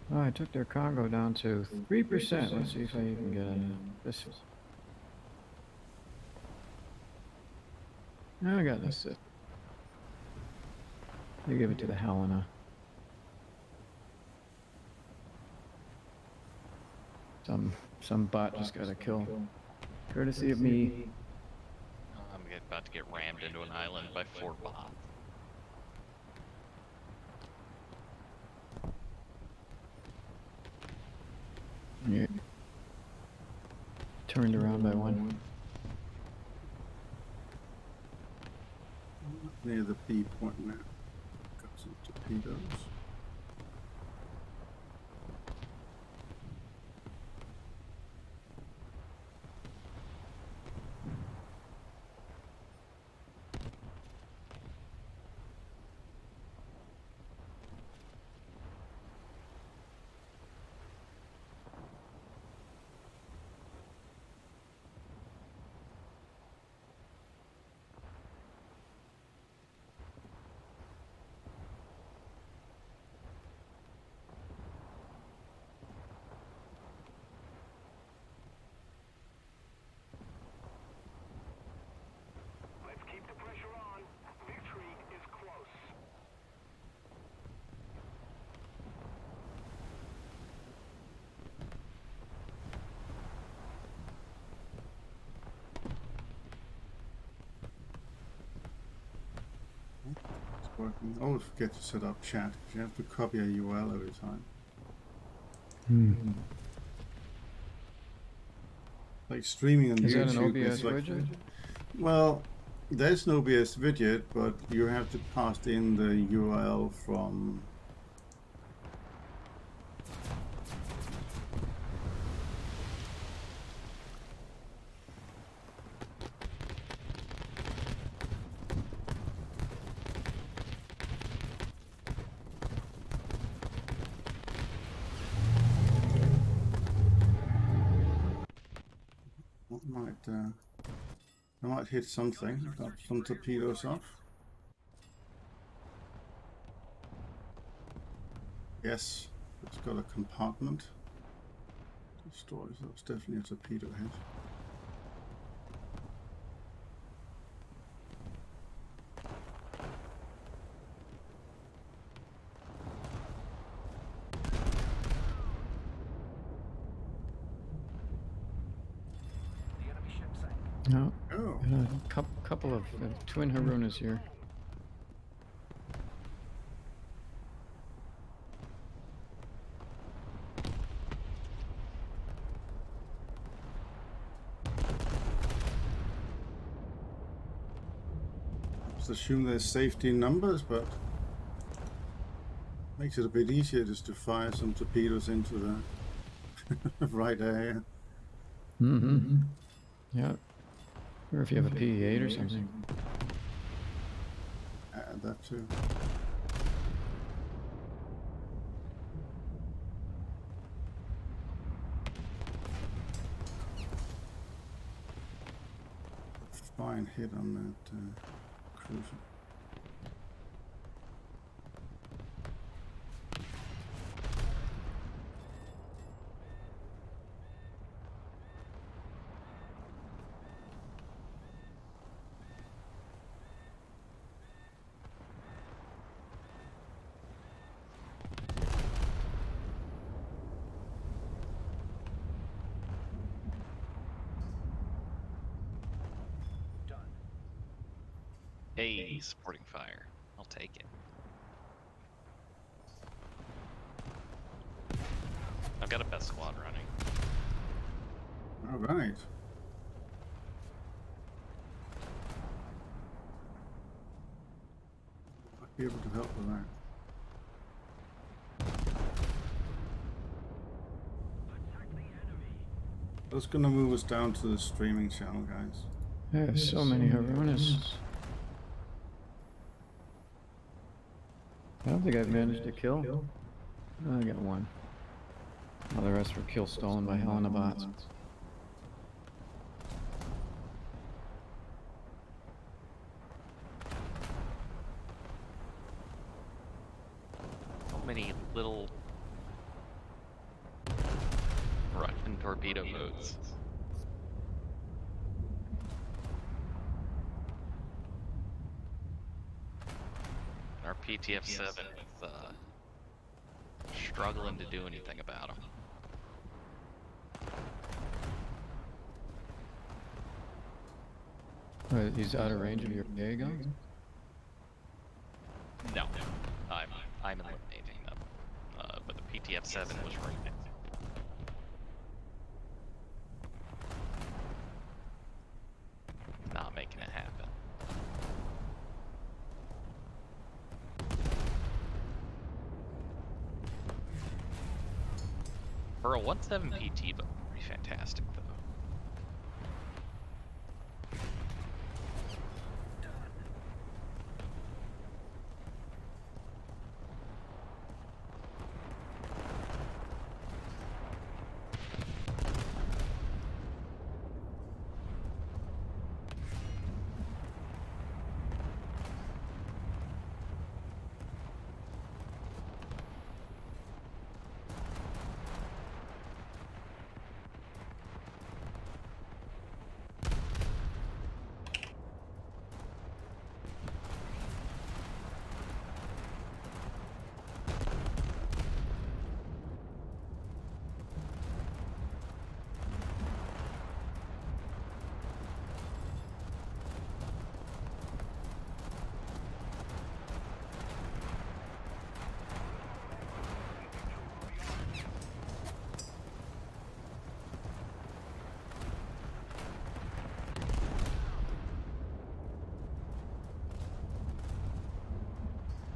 Oh, I took their cargo down to 3%. Let's see if I even get this. I got this. They give it to the Helena. Some bot just got a kill, courtesy of me. I'm about to get rammed into an island by 4 bots. Yeah. Turned around by one. Near the B point now. Got some torpedoes. Working. Always forget to set up chat because you have to copy a URL every time. Like streaming on Is YouTube. that an OBS like, widget? Well, there's no OBS widget, but you have to pass in the URL from. I might hit something. Got some torpedoes off. Yes, it's got a compartment. Destroys. That was definitely a torpedo hit. No. Oh. A couple of twin Harunas here. Just assume there's safety in numbers, but makes it a bit easier just to fire some torpedoes into the right area. Yeah. Or if you have a PE-8 or something. Add that too. Fine hit on that cruiser. Hey, supporting fire. I'll take it. I've got a best squad running. All right. Might be able to help with that. That's gonna move us down to the streaming channel, guys. There's so many Harunas. I don't think I've managed to kill. I got one. All the rest were kill stolen by Helena bots. So many little torpedo boats. Our PTF-7 is struggling to do anything about them. He's out of range of your PA guns? No, I'm eliminating them. But the PTF-7 was right next. Not making it happen. For a 1.7 PT, but pretty fantastic though.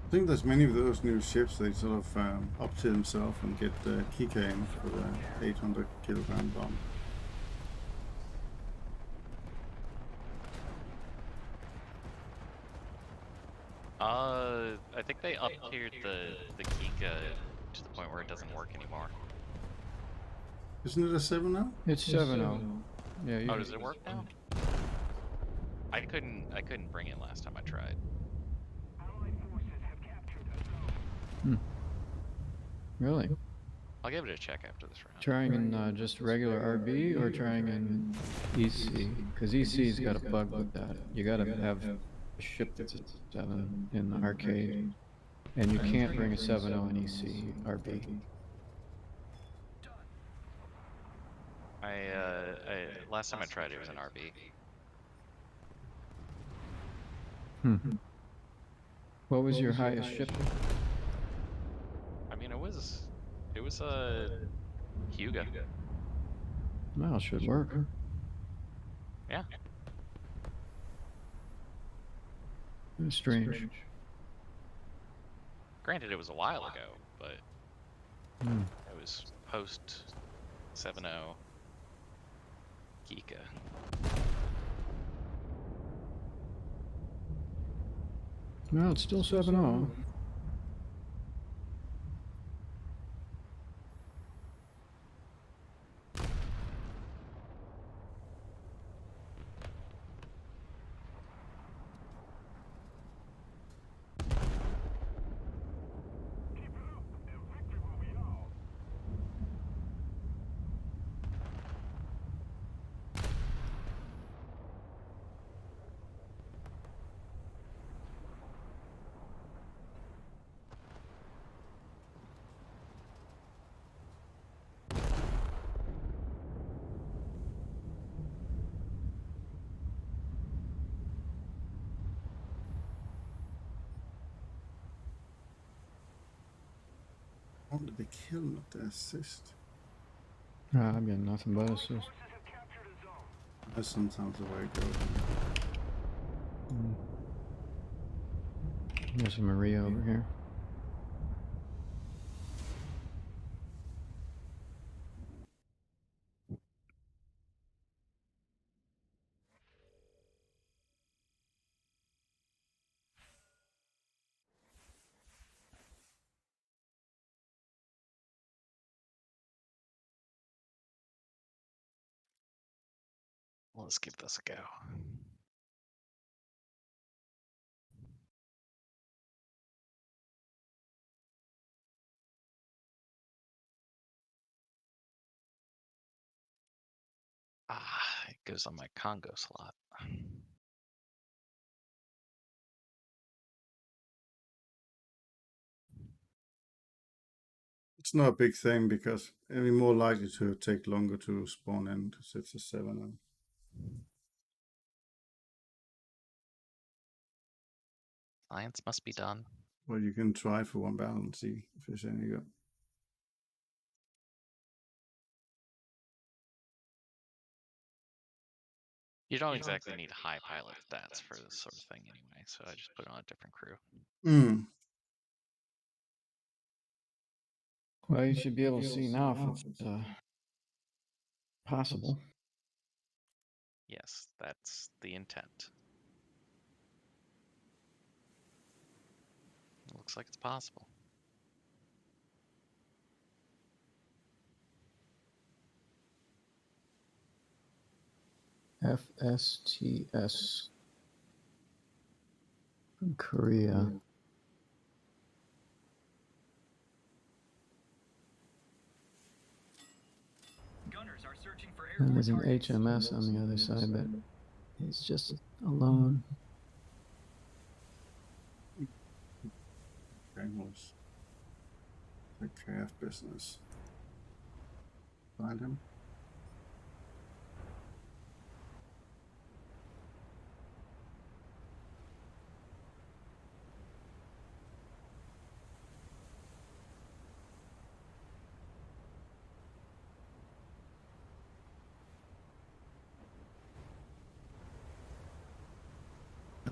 I think there's many of those new ships they sort of up to themselves and get the Kika in for the 800 kilogram bomb. I think they up-tiered the Kika to the point where it doesn't work anymore. Isn't it a 7 now? It's 7-0. Yeah. Oh, does it work now? I couldn't bring it last time I tried. Really? I'll give it a check after this round. Trying in just regular RB or trying in EC? Because EC's got a bug with that. You gotta have a ship that's a 7 in the arcade, and you can't bring a 7.0 in EC RB. Last time I tried it was an RB. What was your highest ship? I mean, it was a Hyuga. Well, it should work. Yeah. That's strange. Granted, it was a while ago, but it was post 7.0 Kika. No, it's still 7.0. Only the kill, not the assist. I'm getting nothing but assist. That's sometimes the way it goes. There's a Maria over here. Let's give this a go. goes on my Congo slot. It's not a big thing because it'd be more likely to take longer to spawn in because it's a 7. Science must be done. Well, you can try for one battle and see if there's any good. You don't exactly need high pilot stats for this sort of thing anyway, so I just put on a different crew. Mm. Well, you should be able to see now if it's possible. Yes, that's the intent. It looks like it's possible. FSTS from Korea. And there's an HMS on the other side, but he's just alone. Bengals. Take care of business. Find him.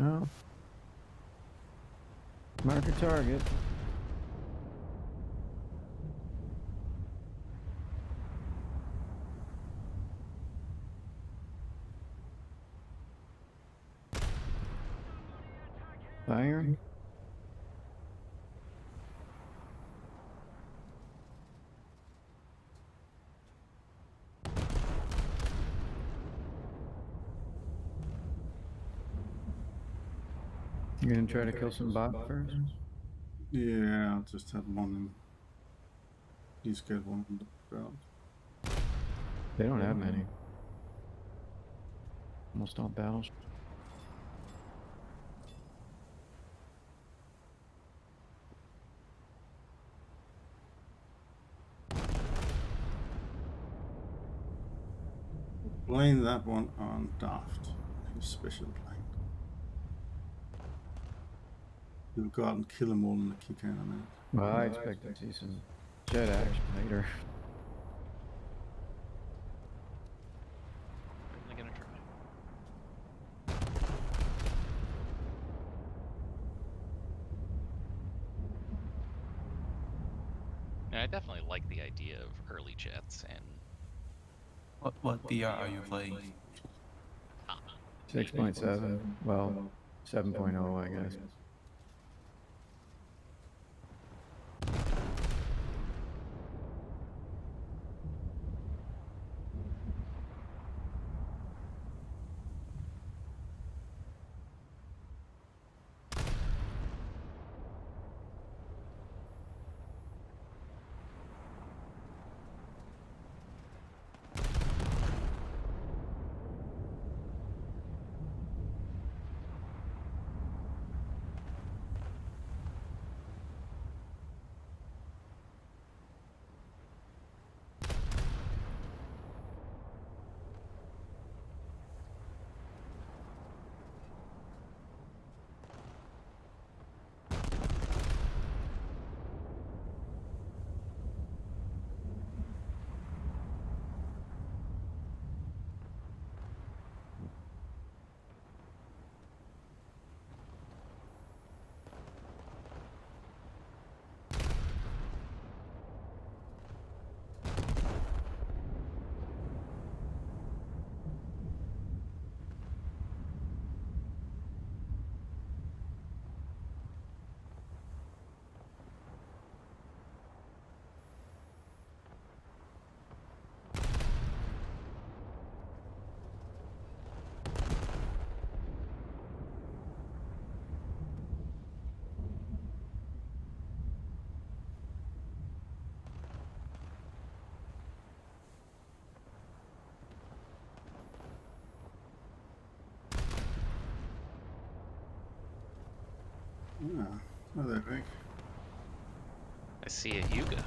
Oh. Mark a target. Fire. You're gonna try to kill some bot first? Yeah, I'll just have one and please get one on the belt. They don't have many. Almost all battles. Blame that one on Daft, his special plane. You'll go out and kill them all in the kick out on that. Well, I expect to see some jet action later. I'm gonna try. And I definitely like the idea of early jets and What BR are you playing? 6.7. Well, 7.0, I guess. Oh, there, Rick. I see a Yuga.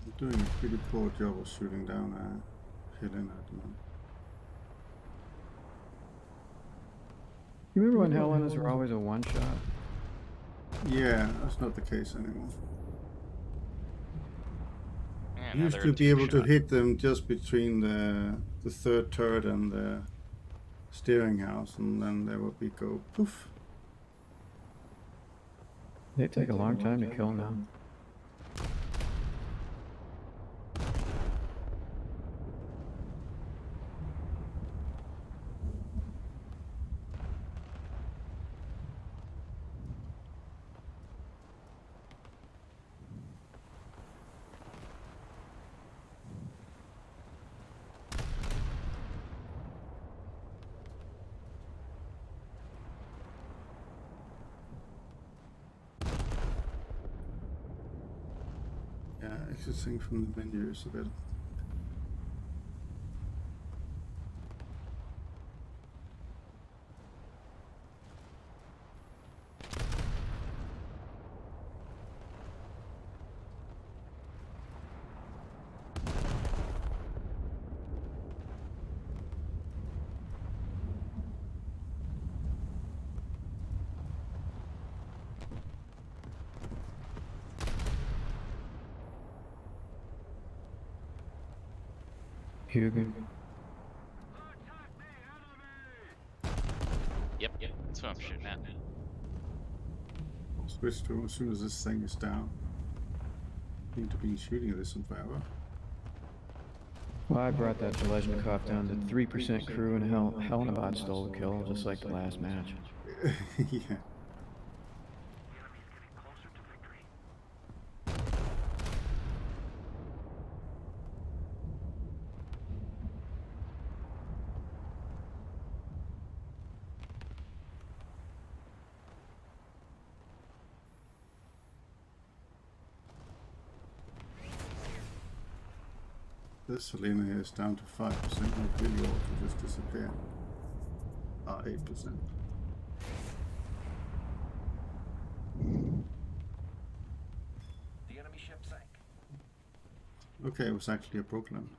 I'm doing a pretty poor job of shooting down Helen at the moment. You remember when Helenas were always a one-shot? Yeah, that's not the case anymore. Yeah, You used another to be able to two-shot. hit them just between the third turret and the steering house, and then they would be go poof. They take a long time to kill now. Yeah, exiting from the menu is a bit. Hugo. Yep, that's what I'm shooting at. I'll switch to as soon as this thing is down. Need to be shooting at this one forever. Well, I brought that Kalashnikov down to 3% crew, and Helenabot stole the kill, just like the last match. Yeah. This Selena here is down to 5%. It really ought to just disappear. 8%. The enemy ship sank. Okay, it was actually a Brooklyn.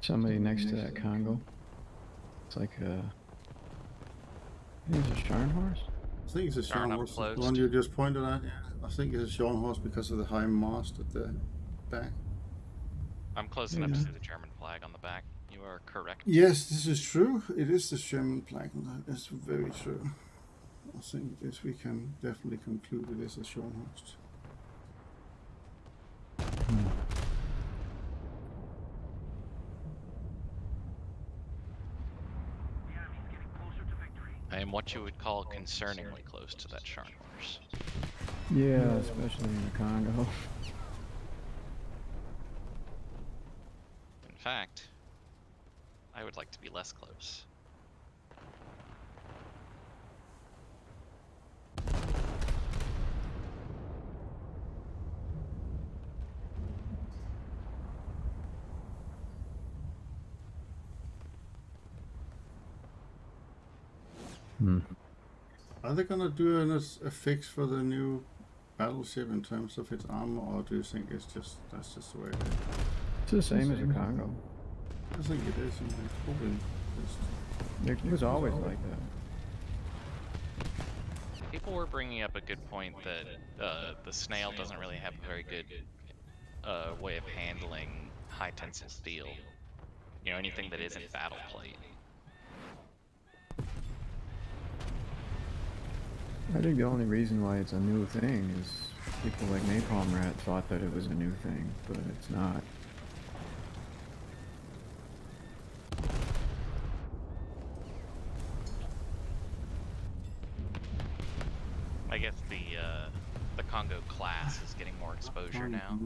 Somebody next to that Congo. It's like a... I think it's a Scharnhorst? I think it's a Darn, I'm Scharnhorst. The closed. one you just pointed at. Yeah. I think it's a Scharnhorst because of the high mast at the back. I'm close enough to Yeah. see the German flag on the back. You are correct. Yes, this is true. It is the German flag. That's very true. I think this we can definitely conclude it is a Scharnhorst. The enemy's getting closer to victory. I am what you would call concerningly close to that Scharnhorst. Yeah, especially in the Congo. In fact, I would like to be less close. Are they gonna do a fix for the new battleship in terms of its armor, or do you think it's just that's just the way it is? It's the same as the Congo. I think it is. And it's probably just It was always like that. People were bringing up a good point that the snail doesn't really have a very good way of handling high tensile steel. You know, anything that isn't battle plate. I think the only reason why it's a new thing is people like Napalm Rat thought that it was a new thing, but it's not. I guess the Congo class is getting more exposure now.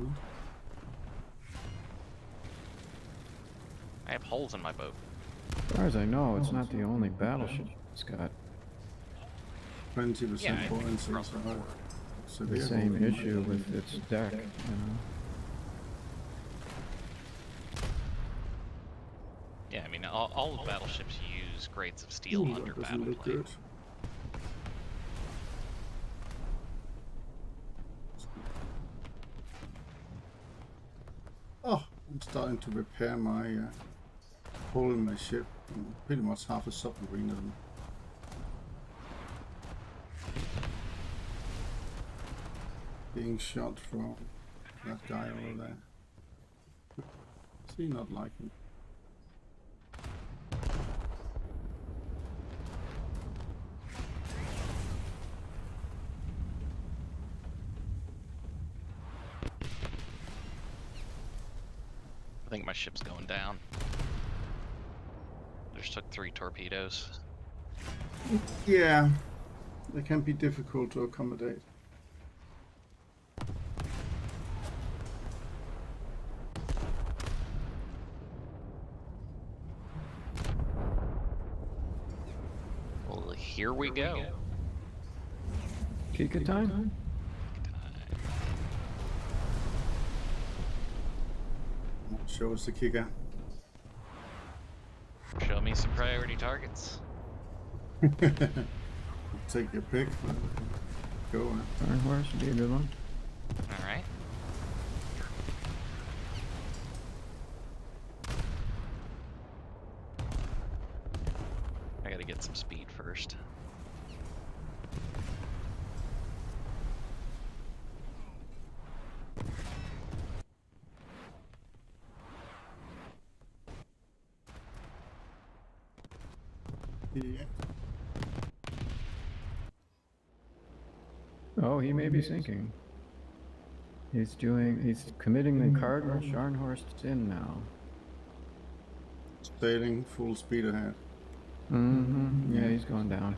I have holes in my boat. As far as I know, it's not the only battleship that's got 20% Yeah, I think buoyancy. across the So board. the severe same holding. issue with its deck, you know. Yeah, I mean, all of battleships use grades of steel Ooh, under that doesn't look battleplate. good. Oh, I'm starting to repair my hole in my ship. I'm pretty much half a submarine of them. Being shot from that guy over there. Does he not like me? I think my ship's going down. Just took 3 torpedoes. Yeah, they can be difficult to accommodate. Well, here we go. Kika time? Show us the kicker. Show me some priority targets. Take your pick. Go. Iron Horse would be a good one. All right. I gotta get some speed first. Yeah. Oh, he may be sinking. He's committing the Cardinal Scharnhorst in now. Sailing full speed ahead. Mm-hmm. Yeah, he's going down.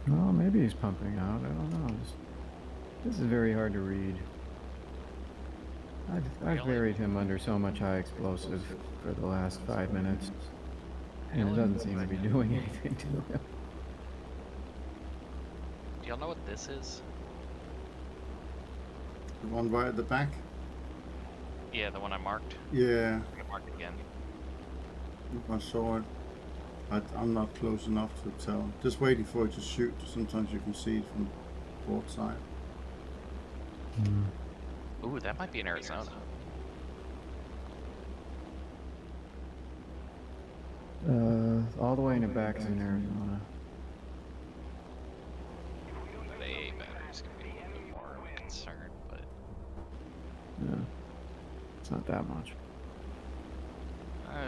Well, maybe he's pumping out. I don't know. This is very hard to read. I've buried him under so much high explosive for the last 5 minutes, and it doesn't seem to be doing anything to him. Do y'all know what this is? The one right at the back? Yeah, the one I marked. Yeah, I'm gonna mark it again. I saw it. I'm not close enough to tell. Just waiting for it to shoot. Sometimes you can see it from port side. Ooh, that might be in Arizona. All the way in the back is in Arizona. The battery's gonna be a little bit more of a concern, but Yeah, it's not that much.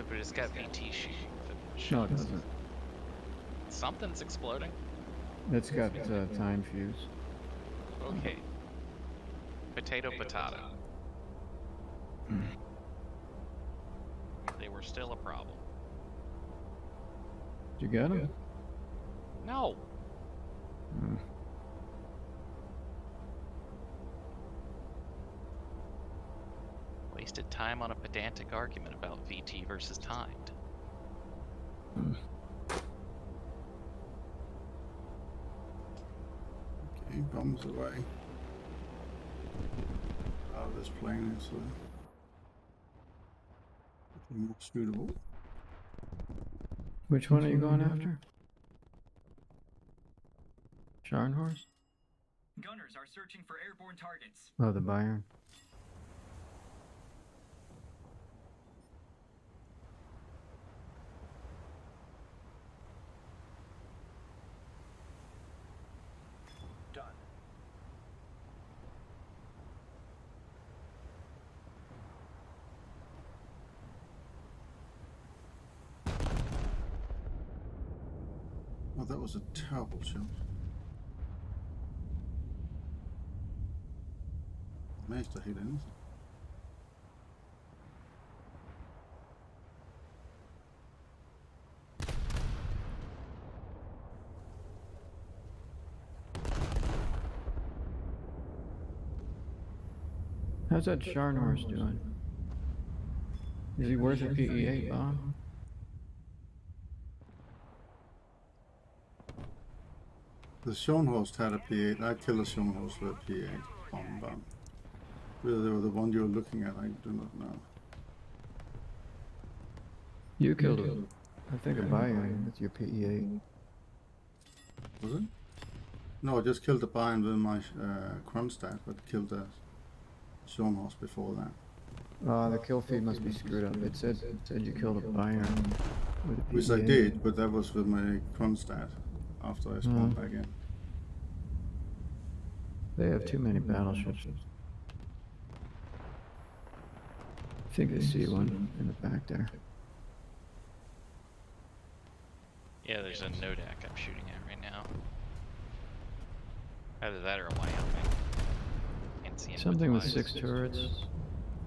but it's got VT shooting. No, it doesn't. Something's exploding. It's got time fuse. Okay. Potato. They were still a problem. Did you get him? No. Hmm. Wasted time on a pedantic argument about VT versus timed. Okay, bombs away. Out of this plane is more suitable. Which one are you going after? Scharnhorst? Gunners are searching for airborne targets. Oh, the Bayern. Done. Oh, that was a terrible shot. managed to hit anything. How's that Sharnhorse doing? Is he worth a PE8 bomb? The Schoenhorst had a P8. I killed a Schoenhorst with a P8 bomb. Whether the one you're looking at, I do not know. You killed him. I think a Bayern with your PE8. Was it? No, I just killed the Bayern with my Kronstadt, but killed the Schoenhorst before that. The kill feed must be screwed up. It said you killed a Bayern with a PE8. Which I did, but that was with my Kronstadt after I spawned back in. They have too many battleships. I think I see one in the back there. Yeah, there's a Nodak I'm shooting at right now. Either that or a Wyoming. Can't see him Something with eyes. 6 turrets.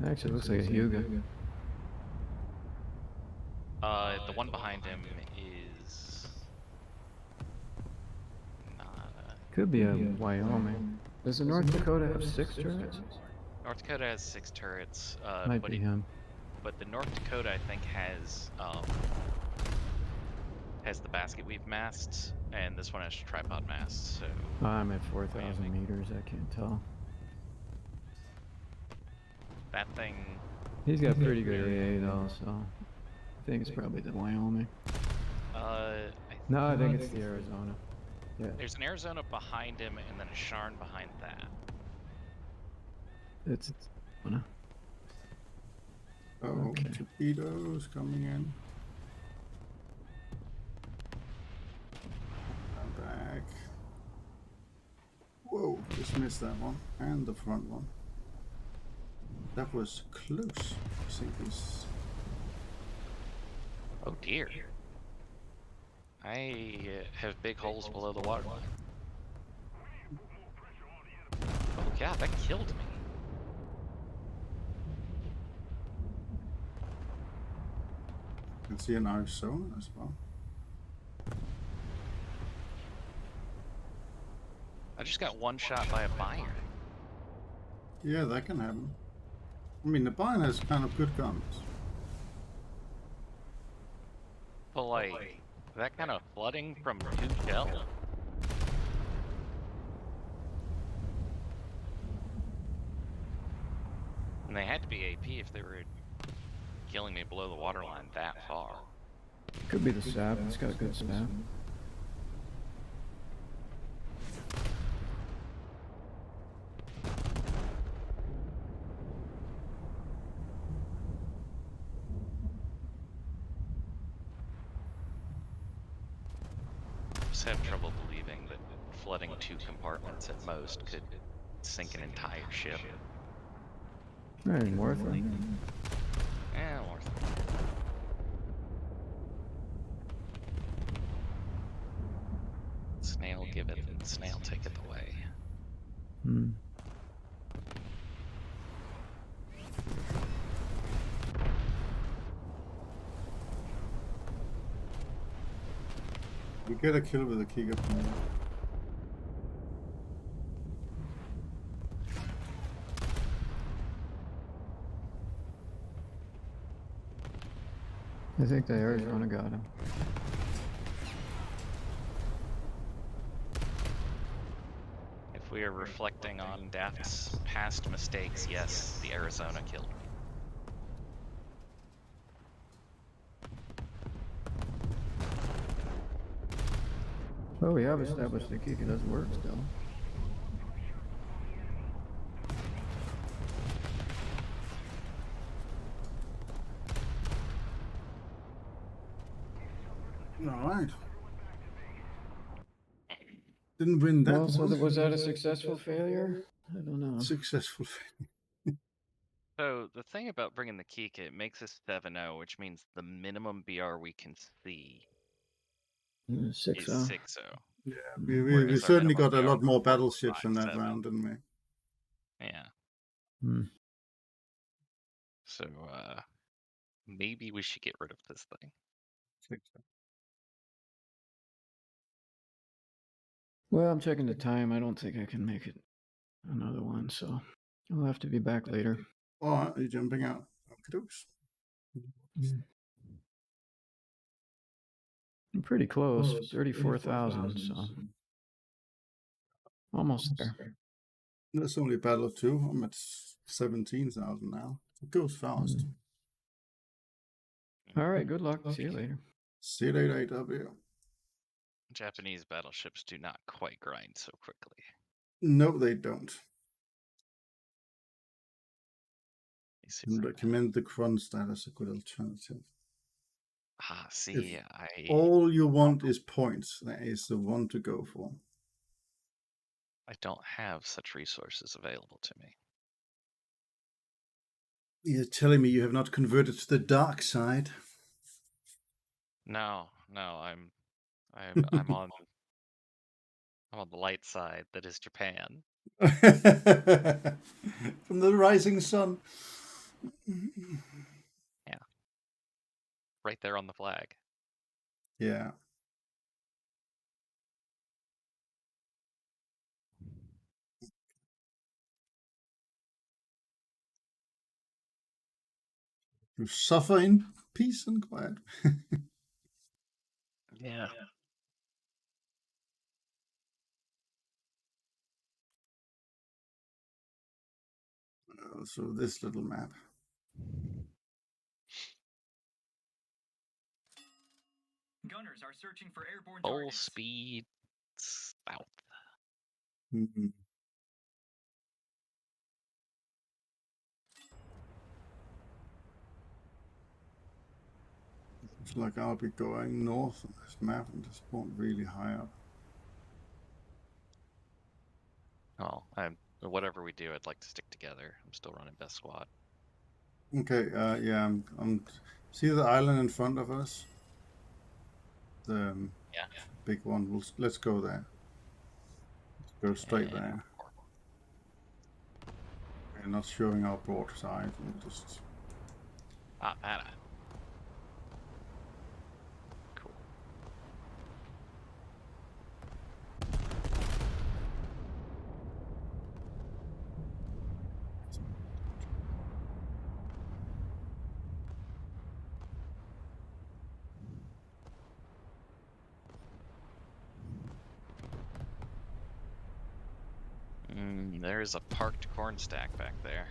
Actually, it looks like a Hyuga. The one behind him is not Could be a Wyoming. Does the North Dakota have 6 turrets? North Dakota has 6 turrets, Might but be him. but the North Dakota I think has the basket weave masts, and this one has tripod masts. So I'm at 4,000 meters. I can't tell. that thing. He's got pretty good AA though, so I think it's probably the Wyoming. No, I think it's the Arizona. Yeah. There's an Arizona behind him, and then a Sharn behind that. It's Oh, Okay. torpedoes coming in. I'm back. Whoa, just missed that one. And the front one. That was close. I think he's... Oh dear. I have big holes below the waterline. Oh god, that killed me. I can see an Arizona as well. I just got one shot by a Bayern. Yeah, that can happen. I mean, the Bayern has kind of good guns. But like, that kind of flooding from 2 shell? And they had to be AP if they were killing me below the waterline that far. could be the sap. It's got a good sap. Just have trouble believing that flooding 2 compartments at most could sink an entire ship. Not even worth it. Eh, worth it. Snail giveth and snail taketh away. Hmm. We get a kill with a Kiga point. I think the Arizona got him. If we are reflecting on Daft's past mistakes, yes, the Arizona killed me. Well, we have established that Kika does work still. Alright. Didn't win that Well, so one. was that a successful failure? I don't know. Successful. So the thing about bringing the Kika, it makes us 7-0, which means the minimum BR we can see is 6-0. 6-0. Yeah, Whereas we our certainly minimum got a BR lot more was battleships in that 5-7. round, didn't we? Yeah. Hmm. So maybe we should get rid of this thing. Well, I'm checking the time. I don't think I can make it another one, so I'll have to be back later. Alright, are you jumping out? Okey-dokes. I'm pretty close, 34,000, so almost there. That's only a battle of 2. I'm at 17,000 now. It goes fast. All right, good luck. See you later. See you later, AW. Japanese battleships do not quite grind so quickly. No, they don't. You see I what- recommend the Kronstadt as a good alternative. see, All you want is points. That is the one to go for. I don't have such resources available to me. You're telling me you have not converted to the dark side? No, I'm on the light side. That is Japan. From the rising sun. Right there on the flag. Yeah. You suffer in peace and quiet. Yeah. So this little map. Gunners are searching for airborne Full targets. speed south. Mm-hmm. Looks like I'll be going north on this map and just spawn really high up. Well, whatever we do, I'd like to stick together. I'm still running best squad. Okay, yeah, I'm see the island in front of us? The Yeah. big one. Let's go there. Let's go straight there. We're not showing our broad side. We'll just That cool. There's a parked corn stack back there.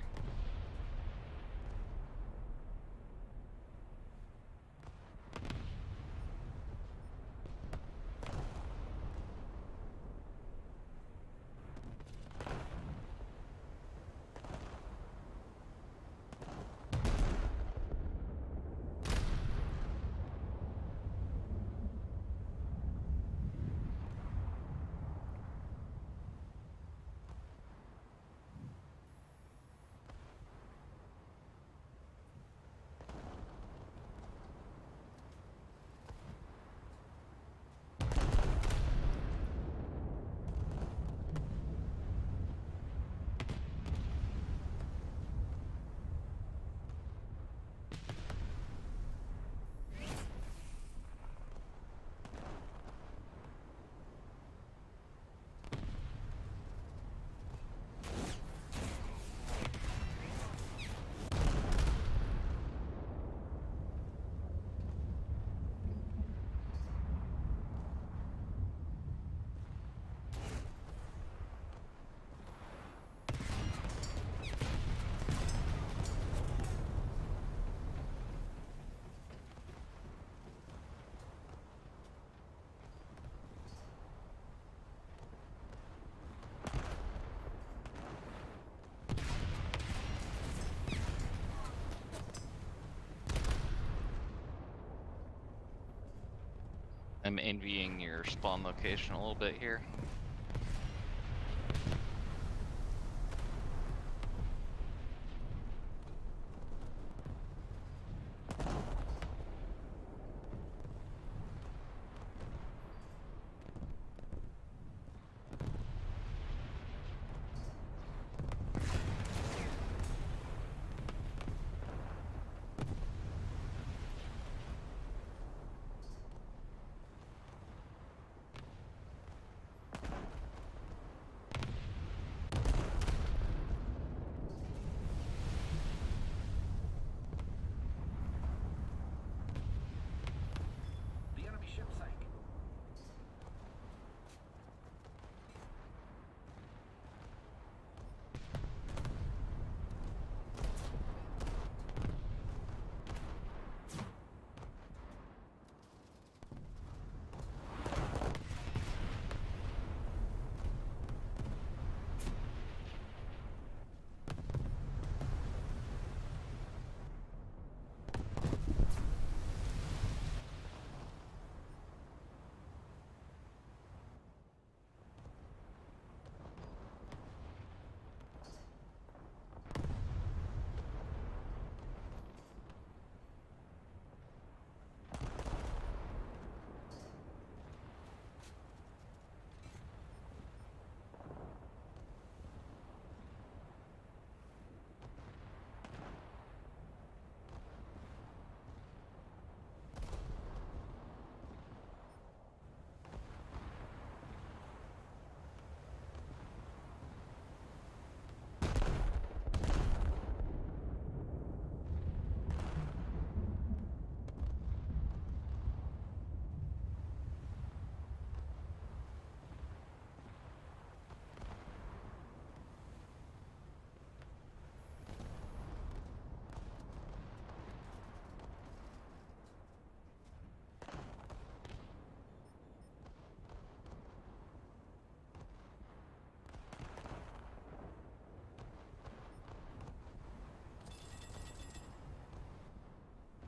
I'm envying your spawn location a little bit here.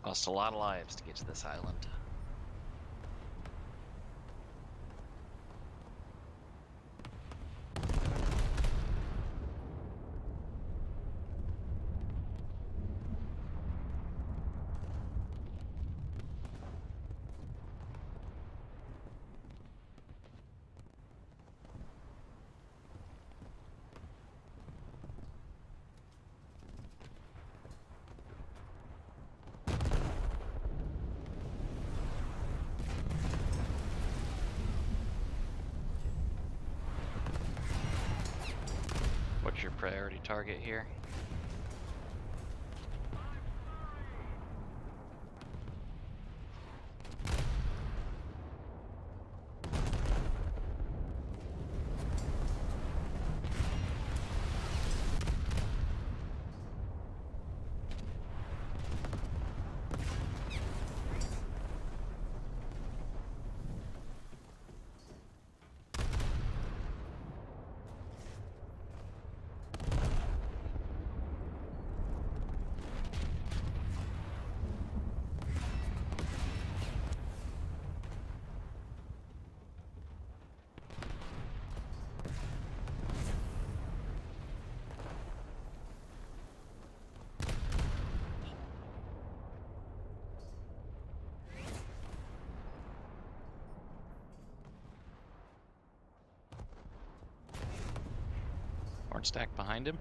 Lost a lot of lives to get to this island. What's your priority target here? Orange stack behind him.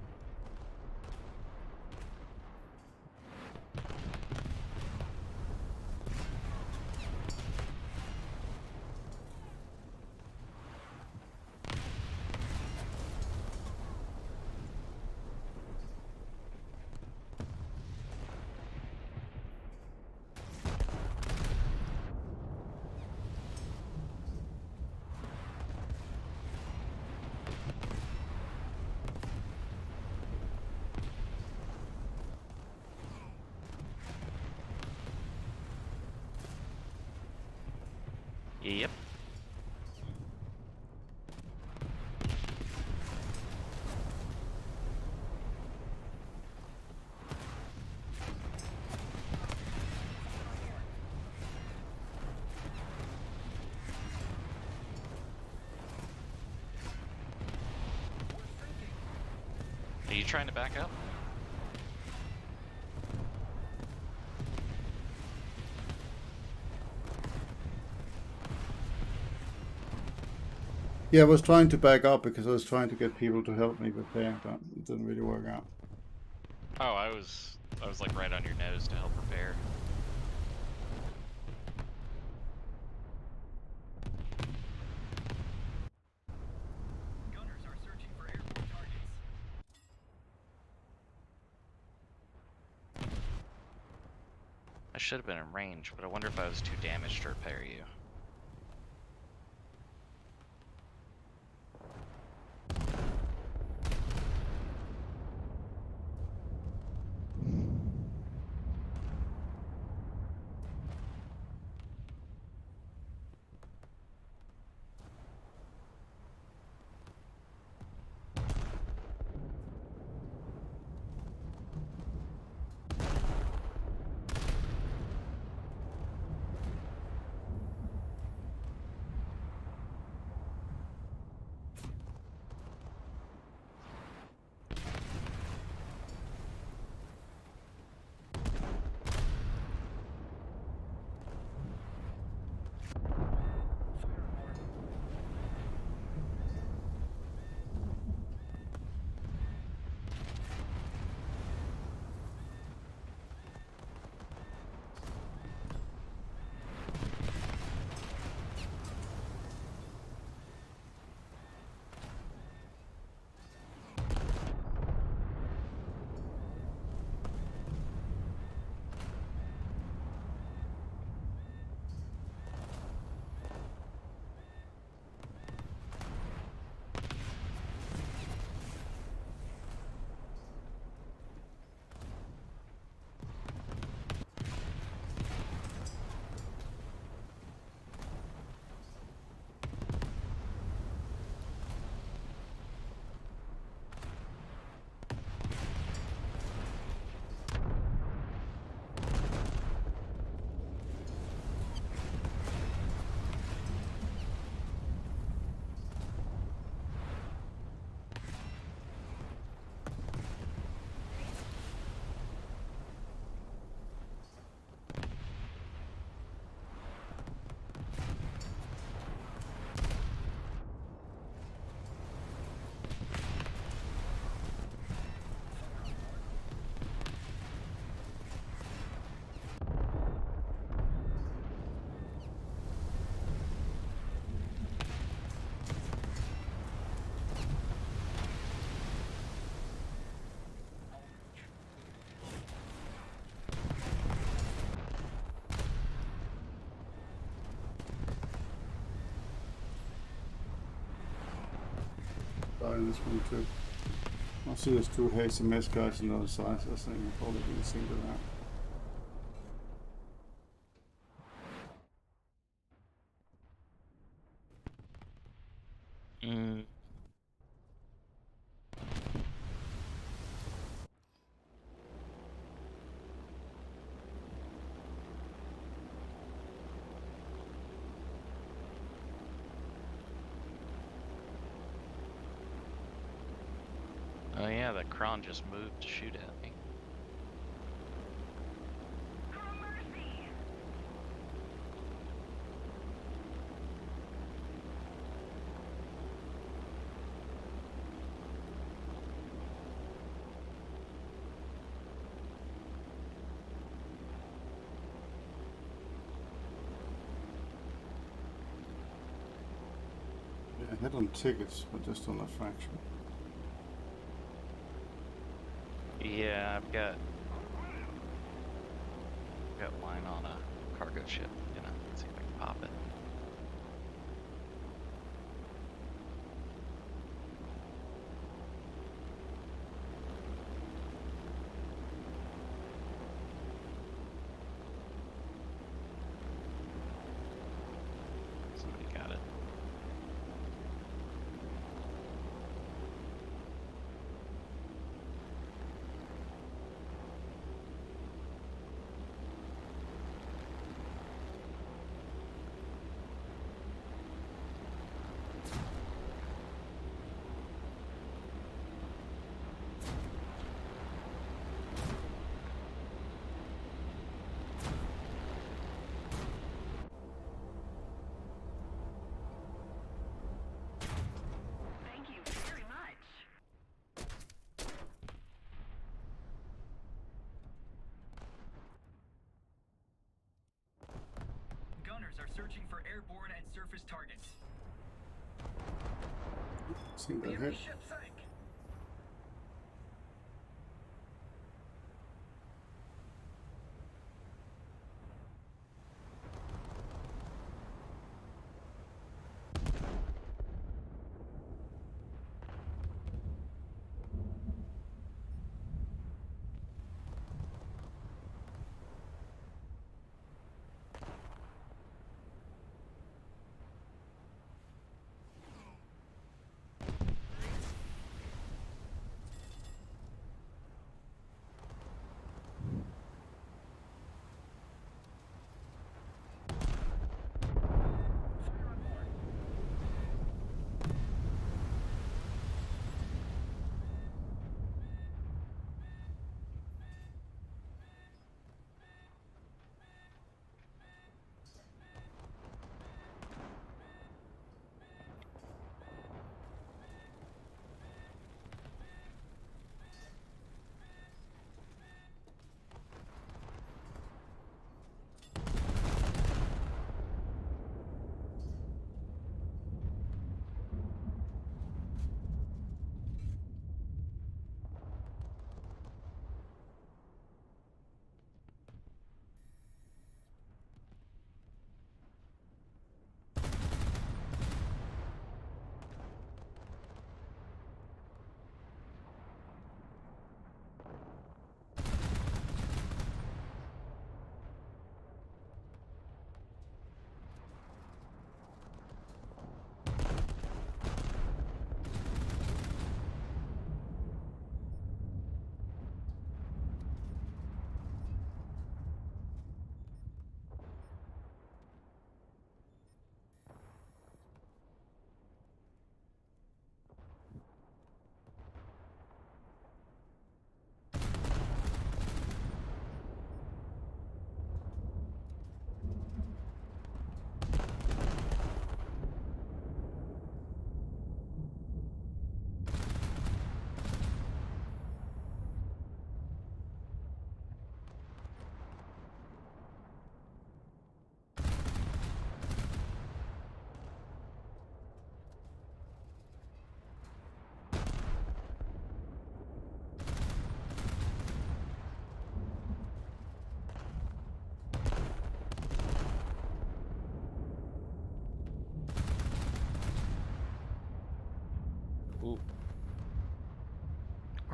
Yep. Are you trying to back up? Yeah, I was trying to back up because I was trying to get people to help me prepare, but it didn't really work out. Oh, I was like right on your nose to help repair. Gunners are searching for airborne targets. I should have been in range, but I wonder if I was too damaged to repair you. fire in this one too. I see there's 2 HMS guys on the other side, so I think I'll probably be singled out. Mm. Oh yeah, the Kron just moved to shoot at me. Yeah, I hit on tickets, but just on a fraction. Yeah, I've got line on a cargo ship. Let's see if I can pop it. Somebody got it. Thank you very much. Gunners are searching for airborne and surface targets. See The that enemy hit. ship sank.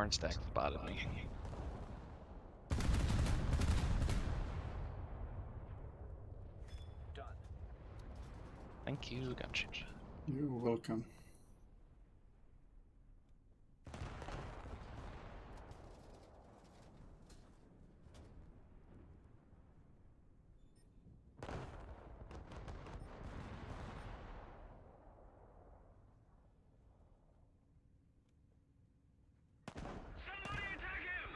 Cornstack spotted me. Done. Thank you, Gunship. You're welcome. Somebody attack him!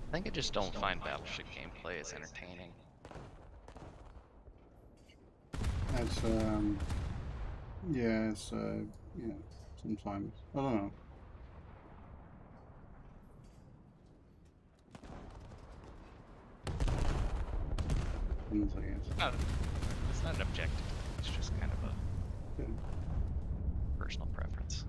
I think I just don't find Battleship gameplay as entertaining. That's yeah, it's yeah, sometimes I don't know. Depends, I guess. It's not an objective. It's just kind of a Yeah. personal preference.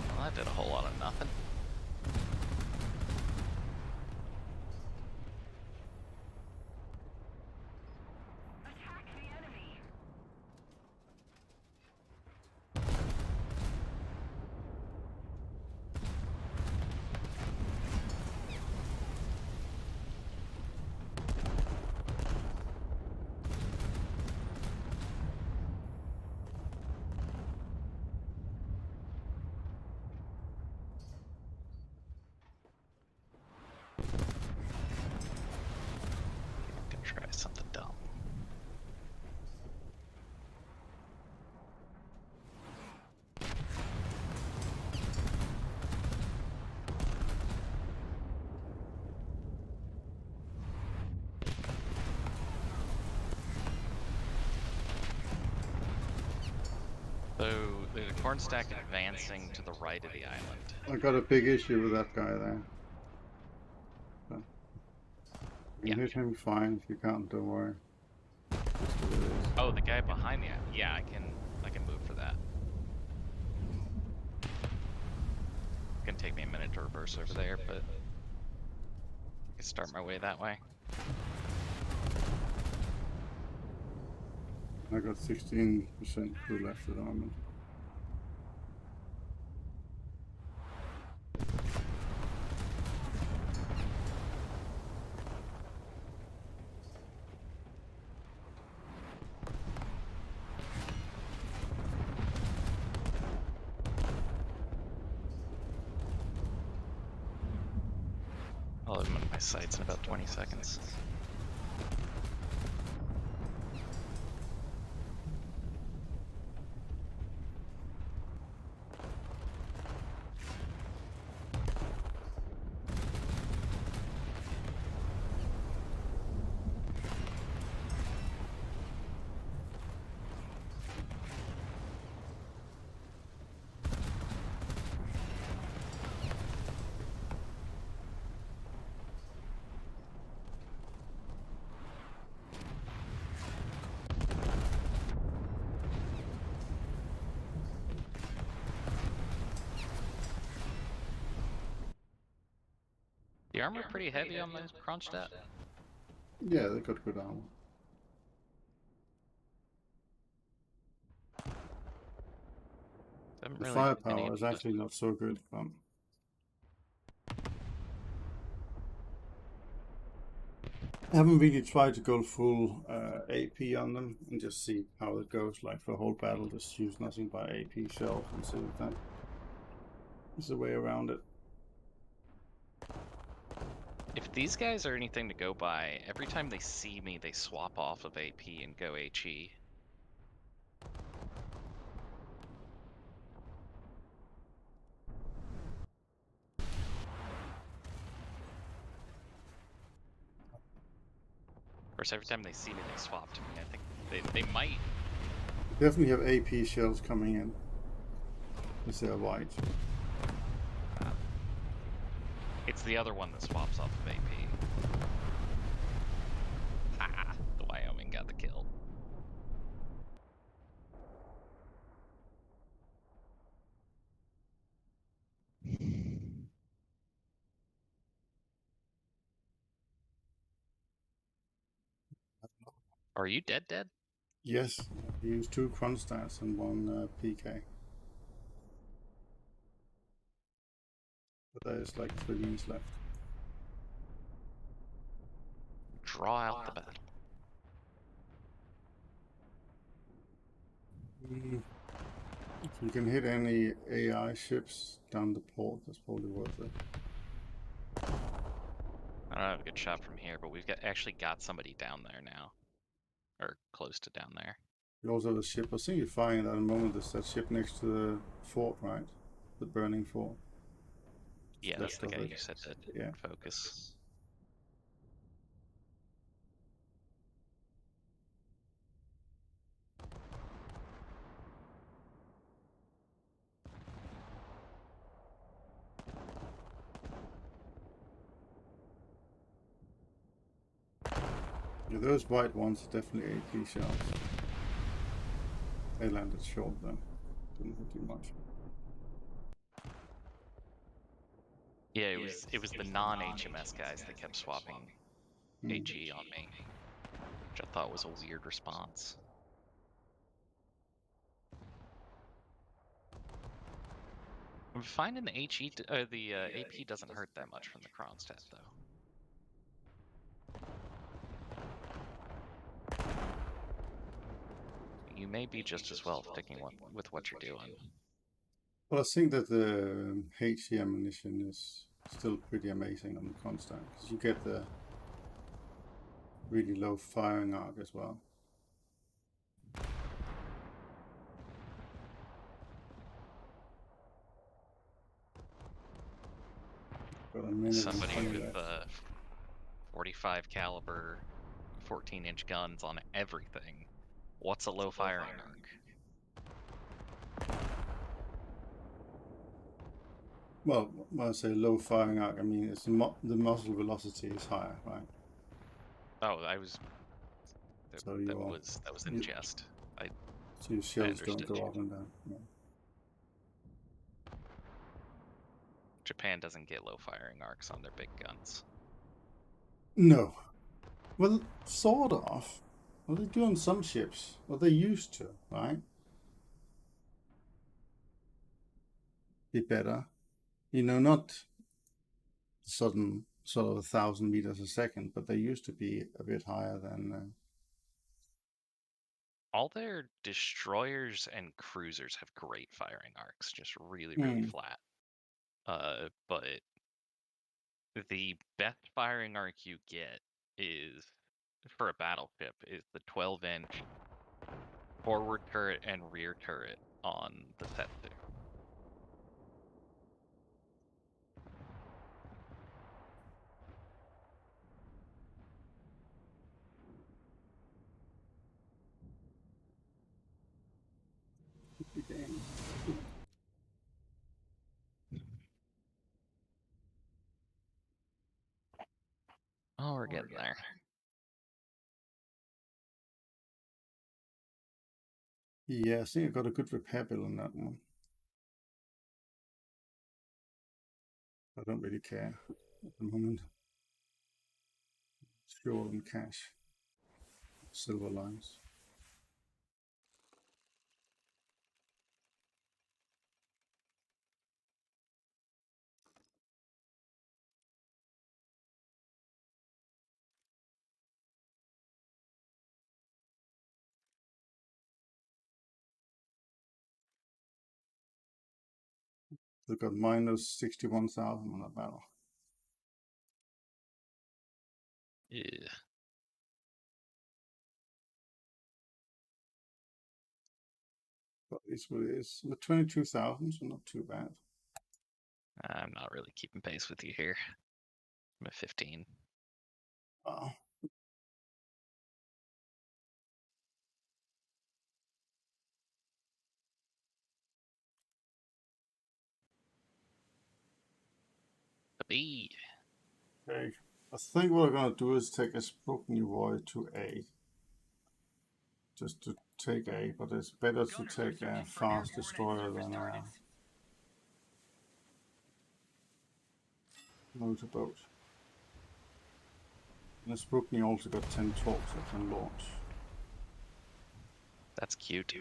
Well, that did a whole lot of nothing. Attack the enemy! Can try something dumb. So there's a Cornstack advancing to the right of the island. I got a big issue with that guy there. So, you can Yeah. hit him fine. If you can't, don't worry. That's what it is. Oh, the guy behind the island. Yeah, I can move for that. It's gonna take me a minute to reverse over there, but I can start my way that way. I got 16% crew left at the moment. I'll have him in my sights in about 20 seconds. The armor pretty heavy on the Kronstadt. Yeah, they got good armor. Haven't The really firepower any is actually not so good. I haven't really tried to go full AP on them and just see how it goes. Like for a whole battle, just use nothing but AP shells and see if that is the way around it. If these guys are anything to go by, every time they see me, they swap off of AP and go HE. Of course, every time they see me, they swap to me. I think they might Definitely have AP shells coming in. Because they're white. It's the other one that swaps off of AP. Ah, the Wyoming got the kill. Are you dead? Yes, I used 2 Kronstadts and 1 PK. But there's like 3 minutes left. Draw out the battle. If you can hit any AI ships down the port, that's probably worth it. I don't have a good shot from here, but we've actually got somebody down there now. Or close to down there. You also have a ship. I think you're firing at the moment. There's that ship next to the fort, right? The burning fort. Yeah, that's Left the of guy it. you said to Yeah. focus. Yeah, those white ones are definitely AP shells. They landed short though. Didn't hit too much. Yeah, it was the non-HMS guys that kept swapping HE on me, which I thought was a weird response. I'm finding the the AP doesn't hurt that much from the Kronstadt though. You may be just as well sticking with what you're doing. Well, I think that the HE ammunition is still pretty amazing on the Kronstadt because you get the really low firing arc as well. Got a minute and Somebody 20 with left. 45 caliber, 14-inch guns on everything. What's a low firing arc? Well, when I say low firing arc, I mean it's the muzzle velocity is higher, right? Oh, So you that was in jest. so your shells don't understood go you. up and down. Yeah. Japan doesn't get low firing arcs on their big guns. No. Well, sort of. Well, they do on some ships. Well, they used to, right? Be better. You know, not sudden sort of 1,000 meters a second, but they used to be a bit higher than. All their destroyers and cruisers have great firing arcs, just really flat. But the best firing arc you get is for a battleship is the 12-inch forward turret and rear turret on the Setsu. Oh, we're getting there. Yeah, I think I got a good repair bill on that one. I don't really care at the moment. Fuel and cash. Silver lines. They've got minus 61,000 on that battle. Yeah. But it's what it is. With 22,000, so not too bad. I'm not really keeping pace with you here. I'm at 15. Oh. B. Okay. I think what we're gonna do is take a Spoken Void to A. Just to take A, but it's better to Gunners are take a searching for fast airborne and destroyer surface than a targets. motorboat. And the Spoken also got 10 torps that can launch. That's cute.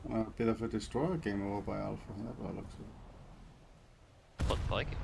A bit of a destroyer game over by Alpha. That well looks good. Looked like it.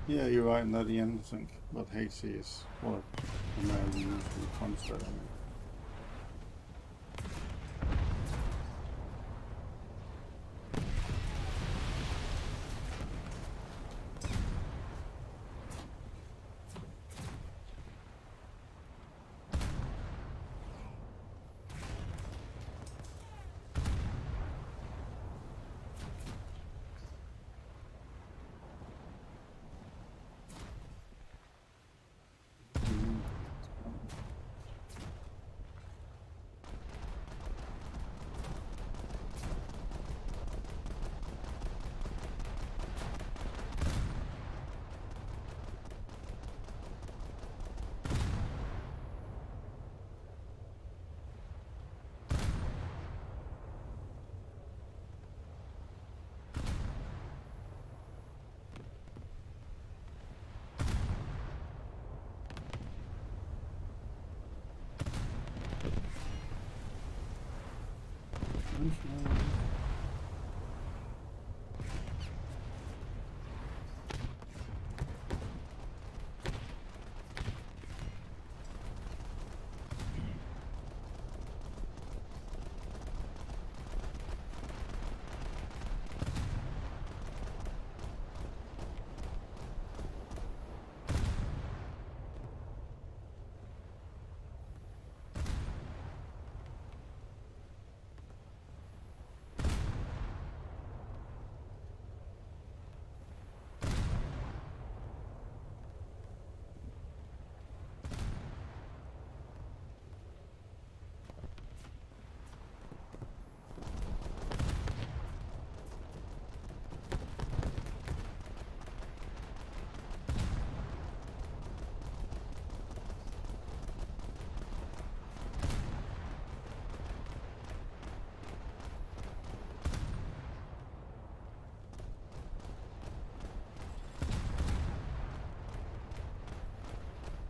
Yeah, you're right in that the end, I think. But HC is what American usually punch that in.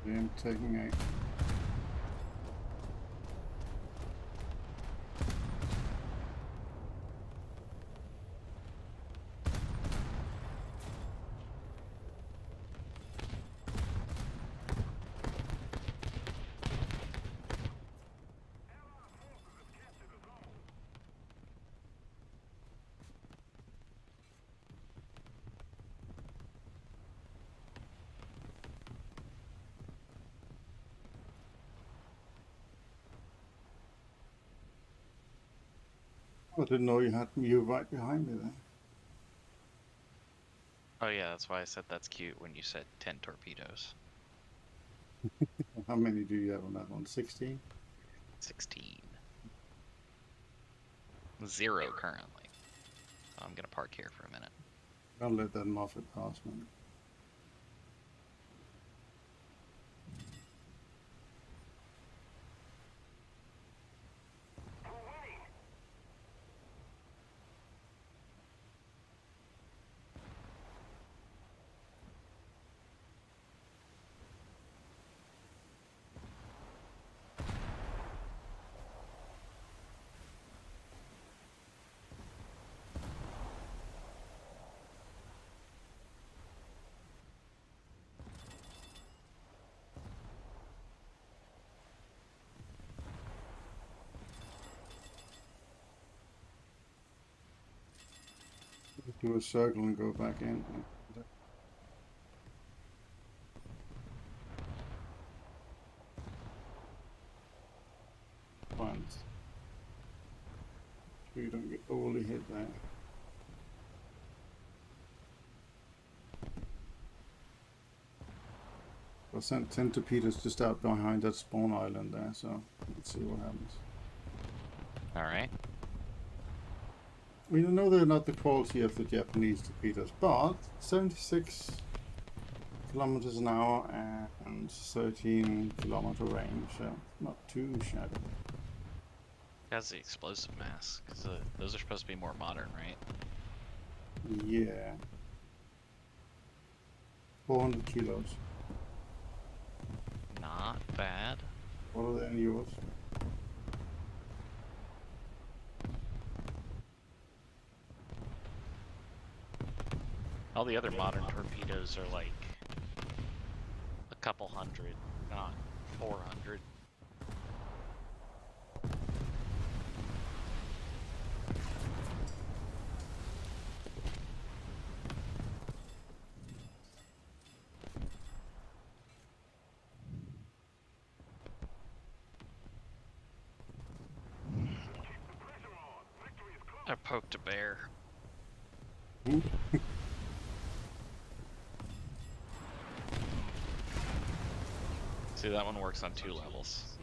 I'm taking a I didn't know you had you right behind me there. Oh yeah, that's why I said that's cute when you said 10 torpedoes. How many do you have on that one? 16? 16. 0 currently. So I'm gonna park here for a minute. Don't let that Moffat pass, man. Do a circle and go back in. Fine. So you don't get overly hit there. I sent 10 torpedoes just out behind that spawn island there, so let's see what happens. Alright. We know they're not the quality of the Japanese torpedoes, but 76 kilometers an hour and 13-kilometer range, so not too shabby. That's the explosive mass, because those are supposed to be more modern, right? Yeah. 400 kilos. Not bad. What are they in yours? All the other modern torpedoes are like a couple hundred, not 400. I poked a bear. See, that one works on 2 levels.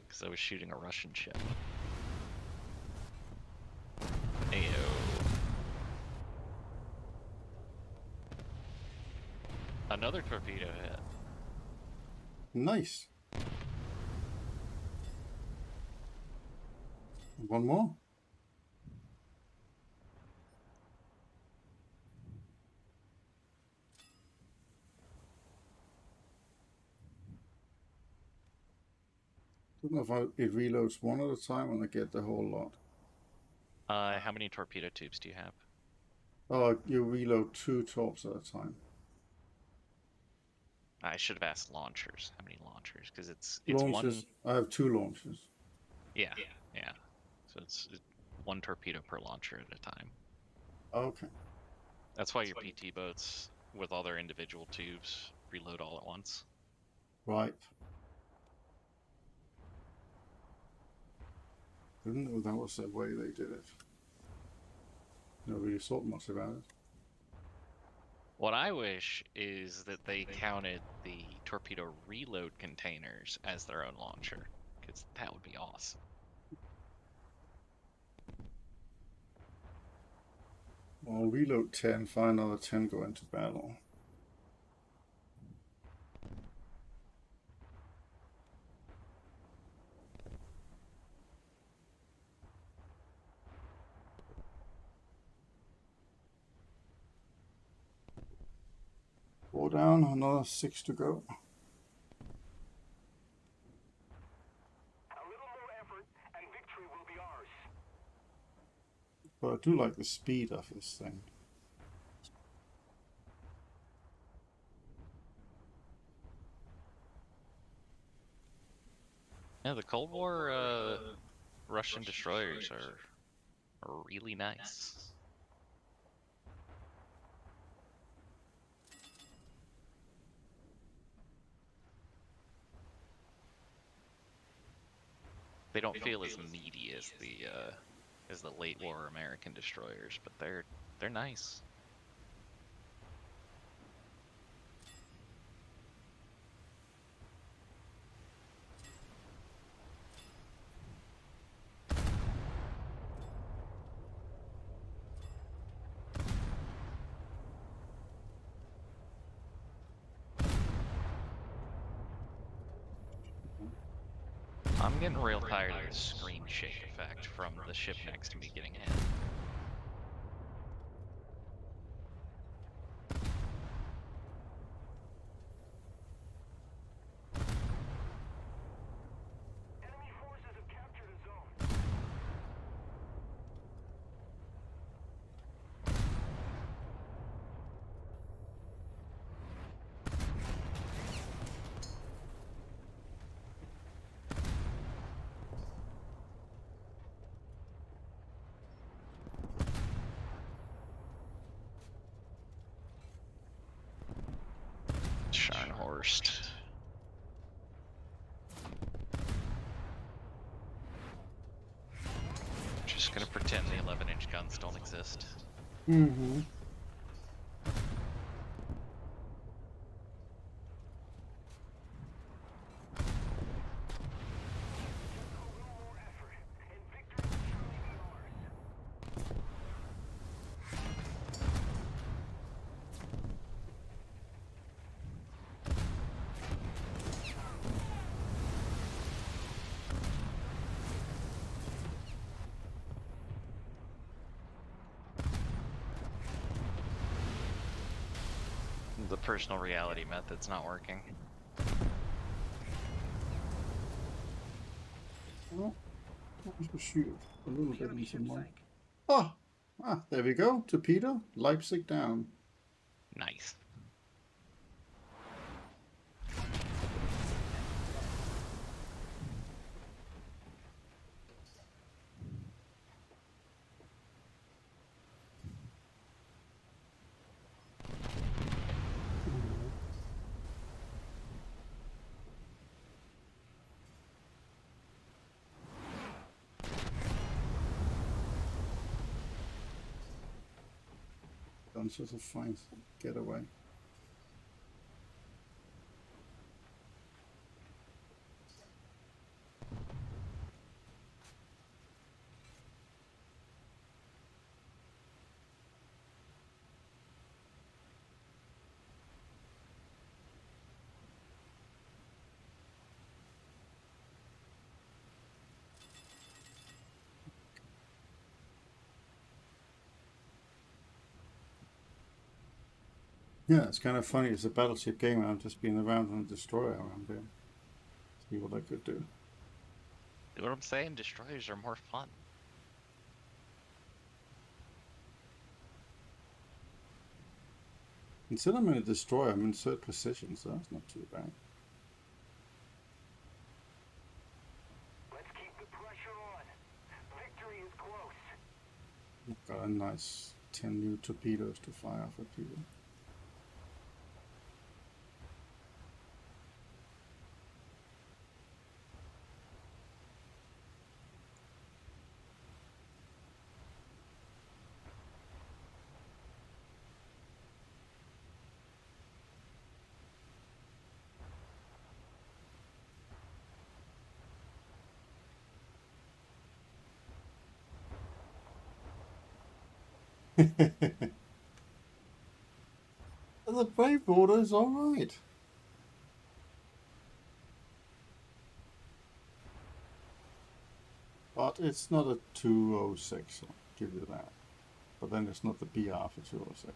Because I was shooting a Russian ship. Ayo. Another torpedo hit. Nice. One more. Don't know if it reloads one at a time when I get the whole lot. How many torpedo tubes do you have? Oh, you reload 2 torps at a time. I should have asked launchers. How many launchers? Because it's Launches. one. I have 2 launches. Yeah. So it's 1 torpedo per launcher at a time. Okay. That's why your PT boats, with all their individual tubes, reload all at once. Right. Didn't know that was the way they did it. Nobody thought much about it. What I wish is that they counted the torpedo reload containers as their own launcher, because that would be awesome. I'll reload 10, find another 10, go into battle. Four down, another 6 to go. A little more effort and victory will be ours. But I do like the speed of this thing. Yeah, the Cold War Russian destroyers are really nice. They don't feel as meaty as the late war American destroyers, but they're nice. I'm getting real tired of the screen shake effect from the ship next to me getting hit. Enemy forces have captured a zone. Scharnhorst. Just gonna pretend the 11-inch guns don't exist. Mm-hmm. A little more effort, and victory will surely be ours. The personal reality method's not working. Well, let's just shoot a little The bit enemy into ship more. sank. There we go. Torpedo. Leipzig down. Nice. Guns was a fine getaway. Yeah, it's kind of funny. It's a battleship game, and I'm just being around on a destroyer around here. See what I could do. You know what I'm saying? Destroyers are more fun. Instead I'm in a destroyer, I'm in third position, so that's not too bad. Let's keep the pressure on. Victory is close. Got a nice 10 new torpedoes to fire off at people. The brave border is alright. But it's not a 206, I'll give you that. But then it's not the BR for 206.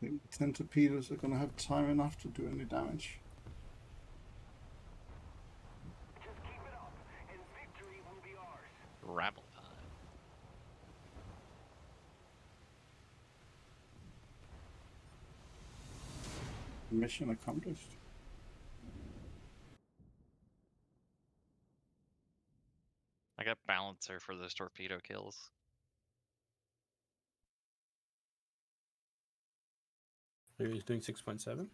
think 10 torpedoes are going to have time enough to do any damage. Just keep it up, and victory will be ours. Rabble time. Mission accomplished. I got balancer for those torpedo kills. Are you doing 6.7?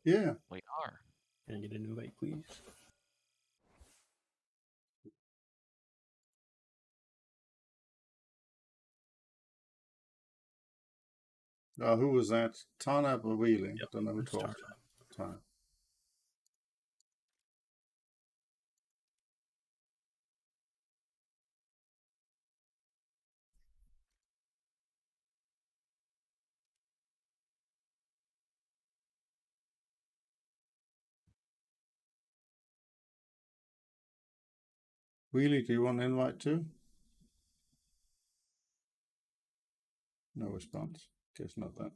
Yeah. We are. Can I get an invite, please? Who was that? Tarnab or Wheeling? Yep, Don't know who it's talked. Tarnab. Tarnab. Wheelie, do you want an invite too? No response. Guess not that.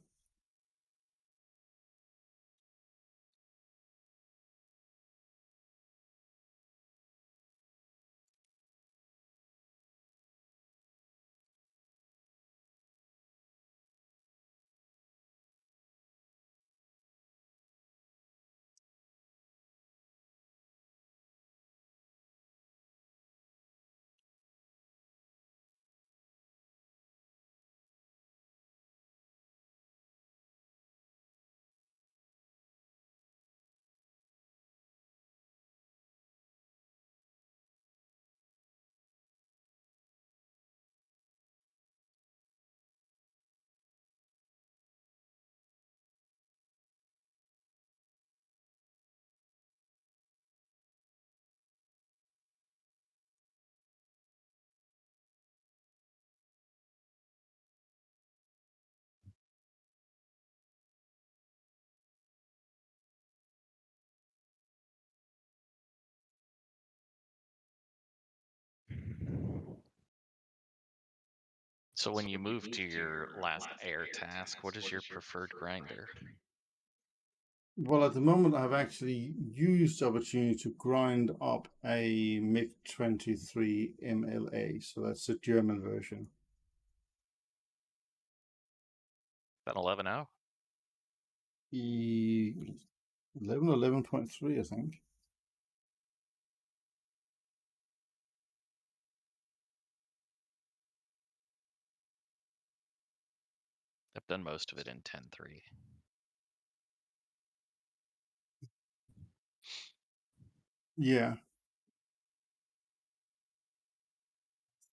So when you move to your last air task, what is your preferred grinder? Well, at the moment, I've actually used the opportunity to grind up a MiG-23 MLA. So that's the German version. That 11.0? 11 or 11.3, I think. I've done most of it in 10.3. Yeah.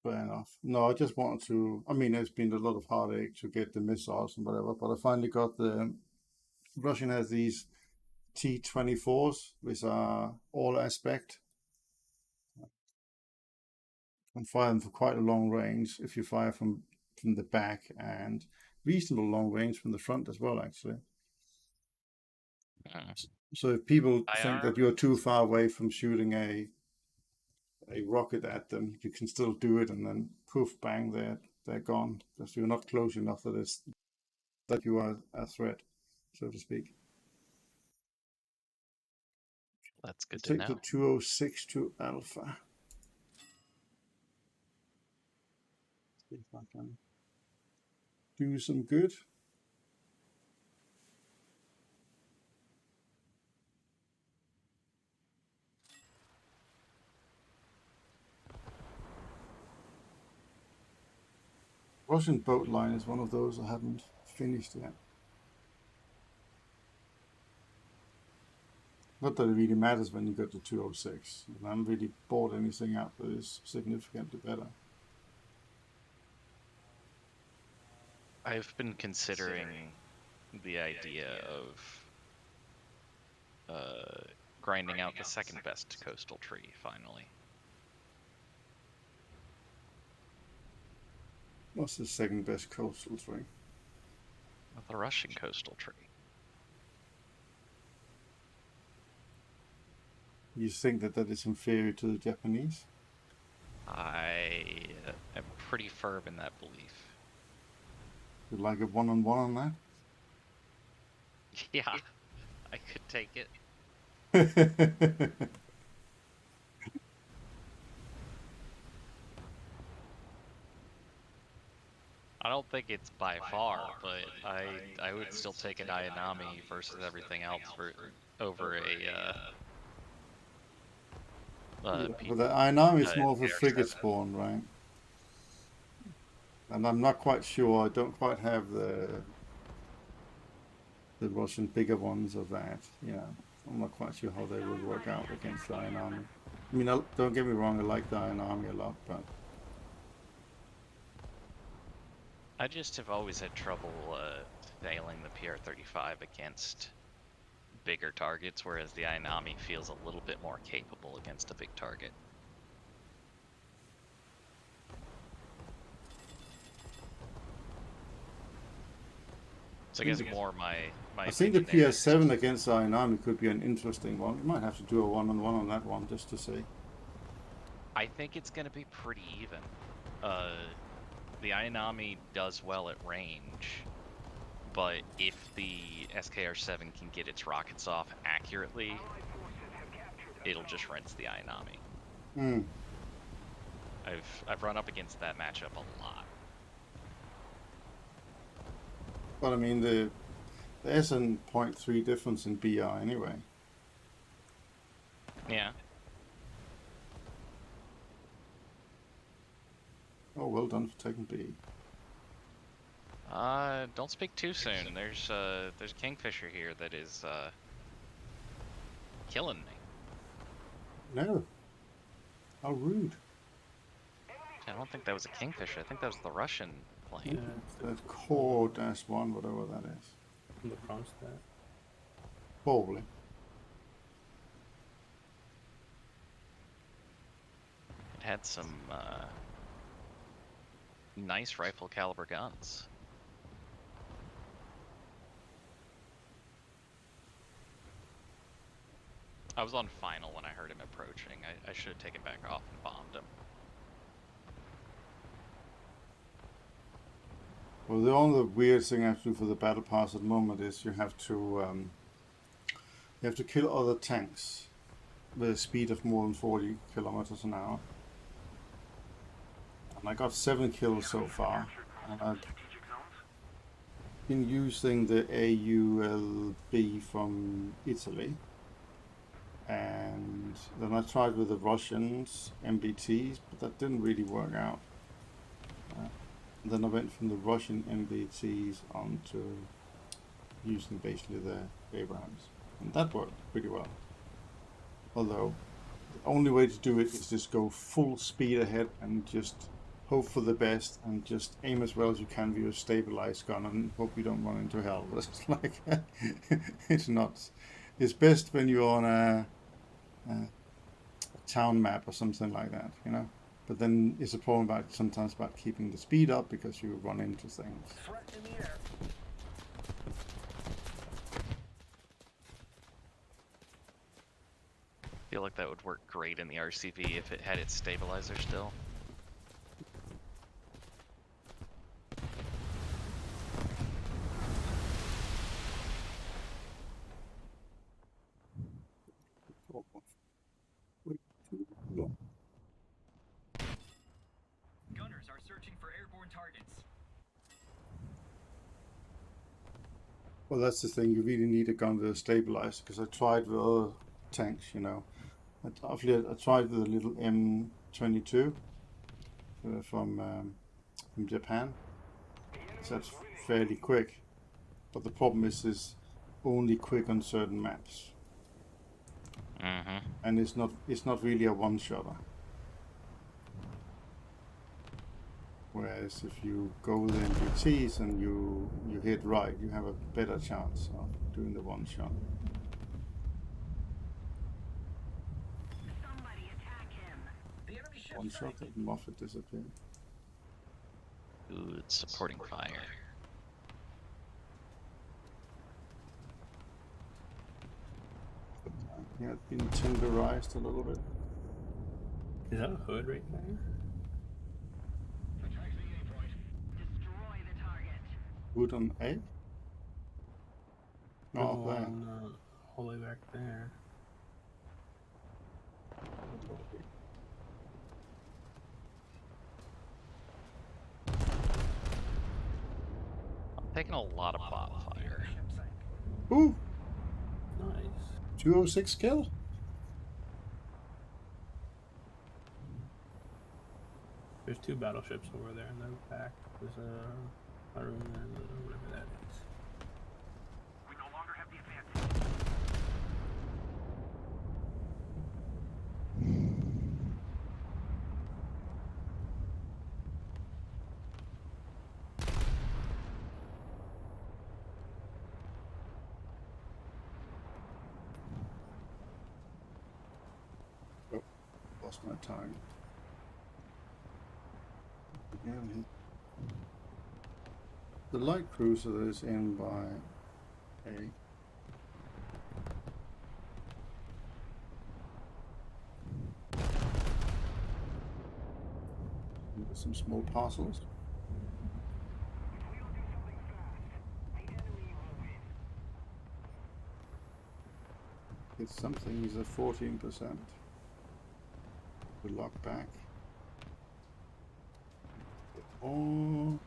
Fair enough. No, I just wanted to. I mean, there's been a lot of heartache to get the missiles and whatever, but I finally got the. Russian has these T-24s, which are all aspect. Can fire them for quite a long range if you fire from the back, and reasonable long range from the front as well, actually. So if people think that you're too far away from shooting a rocket at them, you can still do it, and then poof, bang, they're gone, because you're not close enough that you are a threat, so to speak. That's good to Take know. the 206 to Alpha. See if I can do some good. Russian boat line is one of those I haven't finished yet. Not that it really matters when you get to 206. I haven't really bought anything out that is significantly better. I've been considering the idea of grinding out the second best coastal tree, finally. What's the second best coastal tree? The Russian coastal tree. You think that is inferior to the Japanese? I am pretty firm in that belief. You'd like a one-on-one on that? Yeah, I could take it. I don't think it's by far, but I would still take an Ayanami versus everything else over a Yeah, P, but the Ainami is more of a SKR7. frigate spawn, right? And I'm not quite sure. I don't quite have the Russian bigger ones of that. Yeah, I'm not quite sure how they would work out against the Ainami. I mean, don't get me wrong. I like the Ainami a lot, but I just have always had trouble sailing the PR-35 against bigger targets, whereas the Ayanami feels a little bit more capable against a big target. So I guess more my I think the opinion there PS7 is- against the Ainami could be an interesting one. We might have to do a one-on-one on that one just to see. I think it's going to be pretty even. The Ayanami does well at range, but if the SKR-7 can get its rockets off accurately, it'll just rinse the Ayanami. Hmm. I've run up against that matchup a lot. But I mean, there's a 0.3 difference in BR anyway. Yeah. Oh, well done for taking B. Don't speak too soon. There's a Kingfisher here that is killing me. No. How rude. I don't think that was a Kingfisher. I think that was the Russian plane. Yeah, it's the That core -1, whatever that is. from the Kronstadt. Probably. It had some nice rifle caliber guns. I was on final when I heard him approaching. I should have taken back off and bombed him. Well, the only weird thing I have to do for the battle pass at the moment is you have to kill other tanks with a speed of more than 40 kilometers an hour. And I got 7 kills so far. And I've been using the AULB from Italy. And then I tried with the Russians, MBTs, but that didn't really work out. Then I went from the Russian MBTs onto using basically the Abrams. And that worked pretty well. Although, the only way to do it is just go full speed ahead and just hope for the best and just aim as well as you can with your stabilized gun and hope you don't run into hell. It's like, it's nuts. It's best when you're on a town map or something like that, you know? But then it's a problem sometimes about keeping the speed up because you run into things. Threat in the air. I feel like that would work great in the RCV if it had its stabilizer still. Gunners are searching for airborne targets. Well, that's the thing. You really need a gun with a stabilizer because I tried with other tanks, you know. I tried with a little M22 from Japan. So that's fairly quick, but the problem is only quick on certain maps, and it's not really a one-shotter. Whereas if you go with MPTs and you hit right, you have a better chance of doing the one shot. Somebody attack him. The enemy ship One shot sank. and Moffat disappeared. Ooh, it's supporting fire. Yeah, it's been tenderized a little bit. Is that a hood right there? Destroy the target. Wood on A? Oh, There's there. one all the way back there. I'm taking a lot of bot fire. Ship sank. Ooh, Nice. 206 kill. There's 2 battleships over there in the back. There's a room and whatever that is. We no longer have the advantage. Oh, lost my target. Again, the light cruiser is in by A. There's some small parcels. If we don't do something fast, the enemy will win. It's something. He's at 14%. We lock back. Oh,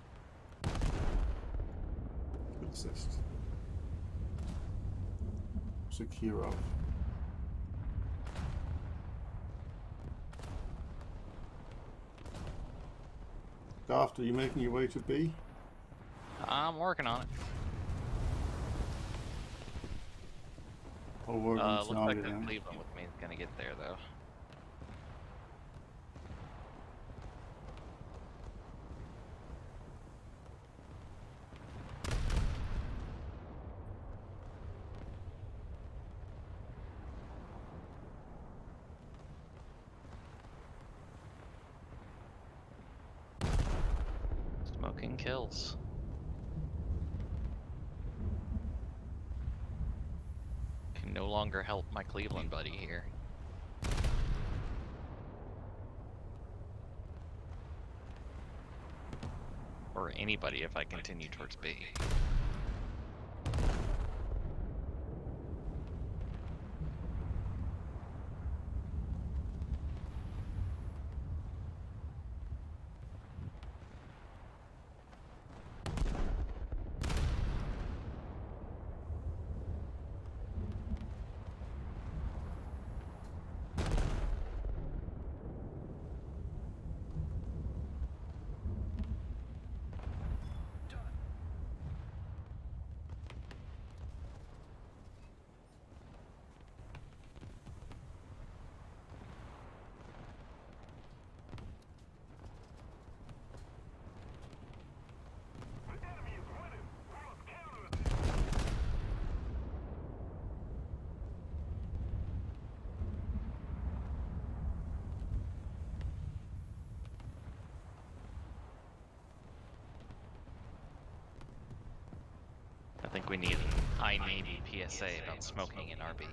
assist. Secure up. Daft, are you making your way to B? I'm working on it. Or working Looks Charlie like the then? Cleveland with me is gonna get there though. Smoking kills. Can no longer help my Cleveland buddy here. Or anybody if I continue towards B. The enemy is winning. We must counter it. I think we need an I-Navy PSA about smoking in RB.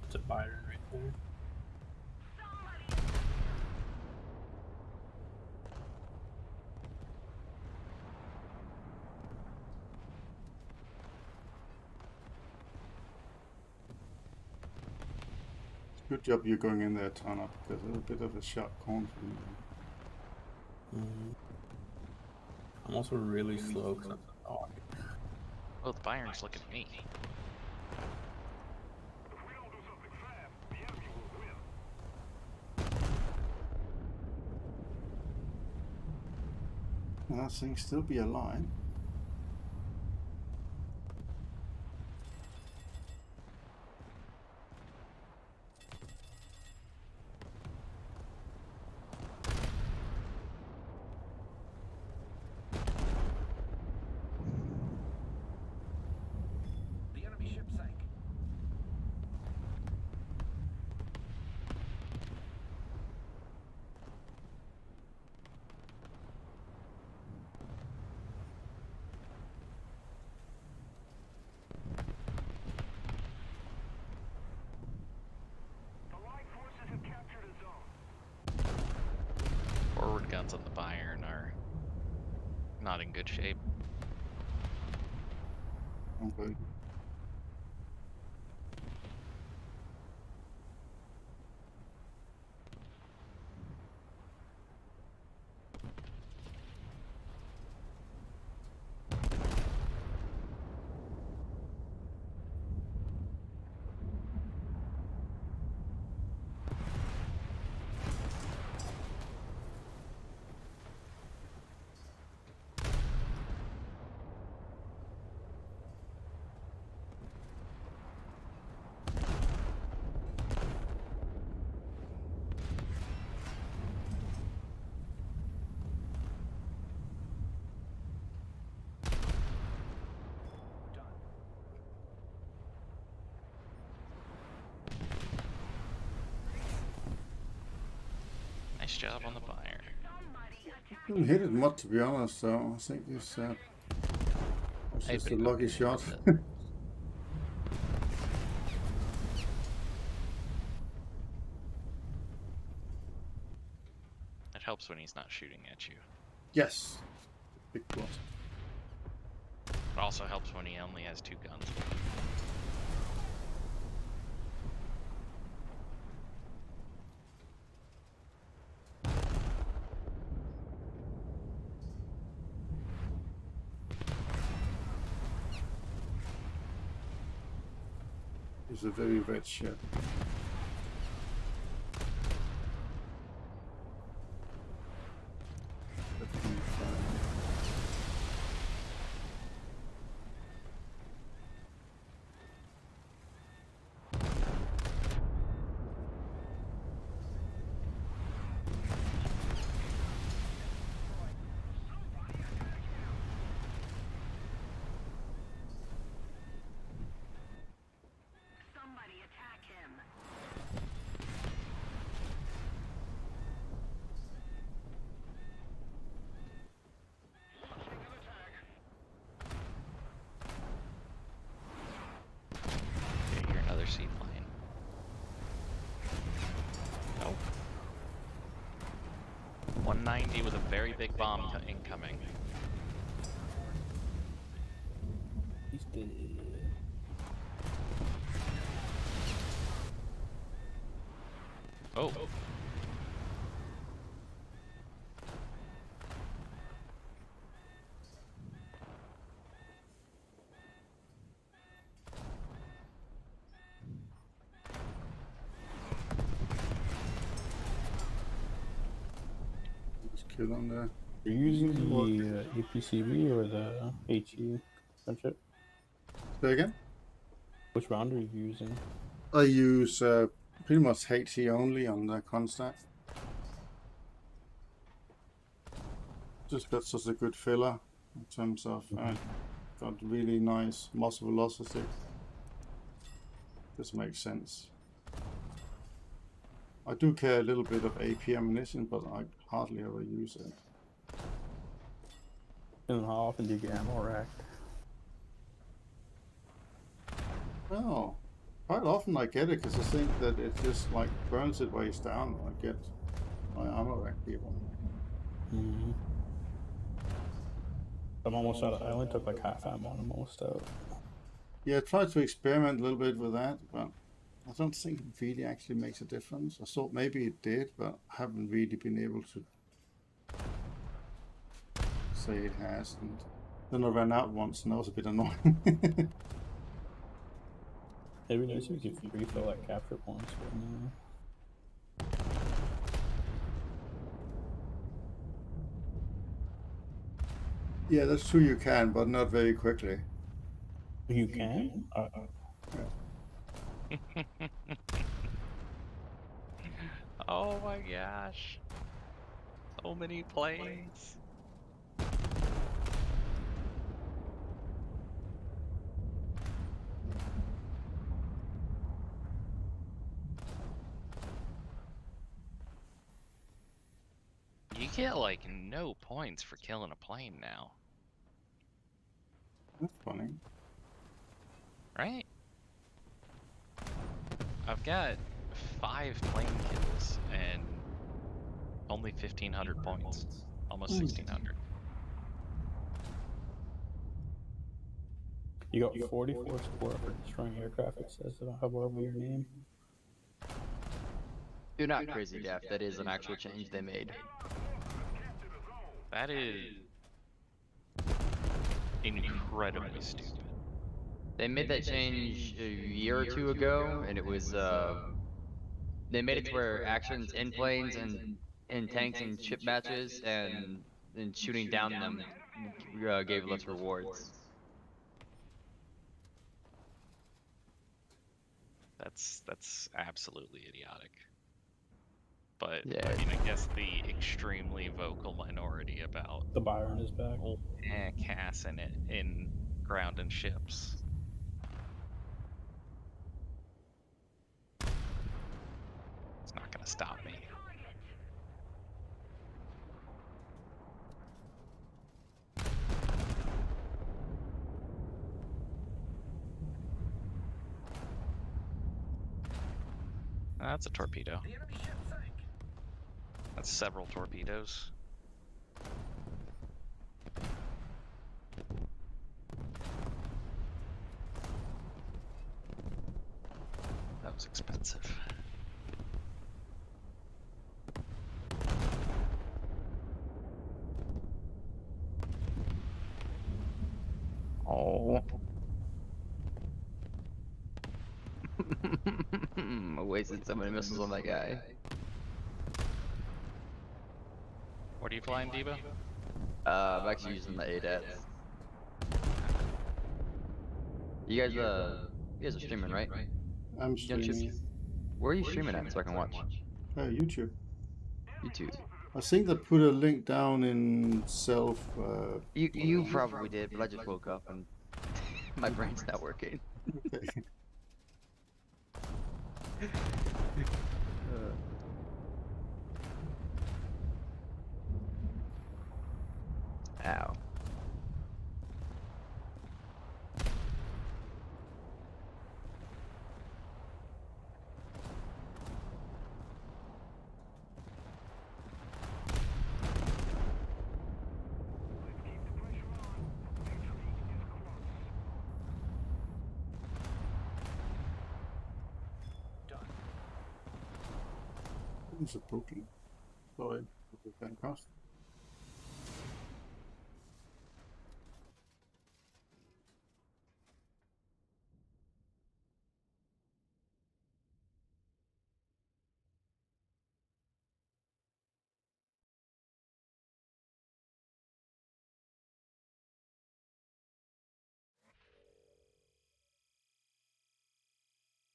It's a Byron right there. Good job you're going in there, Tana, because it's a bit of a sharp corner for you. I'm also really slow because I'm talking. Oh, the Bayern's looking at me. If we don't do something fast, the enemy will win. That thing still be alive. The enemy ship sank. The Allied forces have captured a zone. Forward guns on the Bayern are not in good shape. Okay. Done. Nice job on the Bayern. Didn't hit it much, to be honest, so I think this was Hey, just but a you lucky got shot. it. It helps when he's not shooting at you. Yes. Big plus. It also helps when he only has 2 guns. It's a very red ship. Somebody attack him. Okay, you're another seaplane. Nope. 190 with a very big bomb incoming. He's dead. Oh. Just kill on there. Are you using the APCB or the HE gunship? Say again? Which round are you using? I use pretty much HE only on the constat. Just got such a good filler in terms of got really nice muzzle velocity. This makes sense. I do care a little bit of AP ammunition, but I hardly ever use it. And how often do you get ammo racked? Well, quite often I get it because I think that it just like burns it ways down when I get my armor rack people. Mm-hmm. I'm almost out. I only took like half ammo and I'm almost out. Yeah, I tried to experiment a little bit with that, but I don't think it really actually makes a difference. I thought maybe it did, but I haven't really been able to say it has. And then I ran out once, and that was a bit annoying. It'd be nice if you could refill like capture points when Yeah, that's true. You can, but not very quickly. you can. Oh my gosh. So many planes. You get like no points for killing a plane now, That's funny. right? I've got 5 plane kills and only 1,500 points. Almost 1,600. You got 44 score for destroying aircraft. It says above your name. You're not crazy, Daft. That is an actual change they made. That is incredibly stupid. They made that change a year or two ago, and it was they made it to where actions in planes and in tanks and ship matches and shooting down them gave less rewards. That's absolutely idiotic. But Yeah. I mean, I guess the extremely vocal minority about The Byron is back. Cass in ground and ships. It's not gonna stop me. That's a torpedo. The enemy ship sank. That's several torpedoes. That was expensive. Oh. I wasted so many missiles on that guy. What are you flying, Debo? I'm actually using the ADATs. You guys are streaming, right? I'm Gunship. streaming Where are you streaming at so I can watch? YouTube. YouTube. I think they put a link down in self. You probably did, but I just woke up and my brain's not working. Okay. Ow. It's a Brooklyn. Sorry, Brooklyn cost.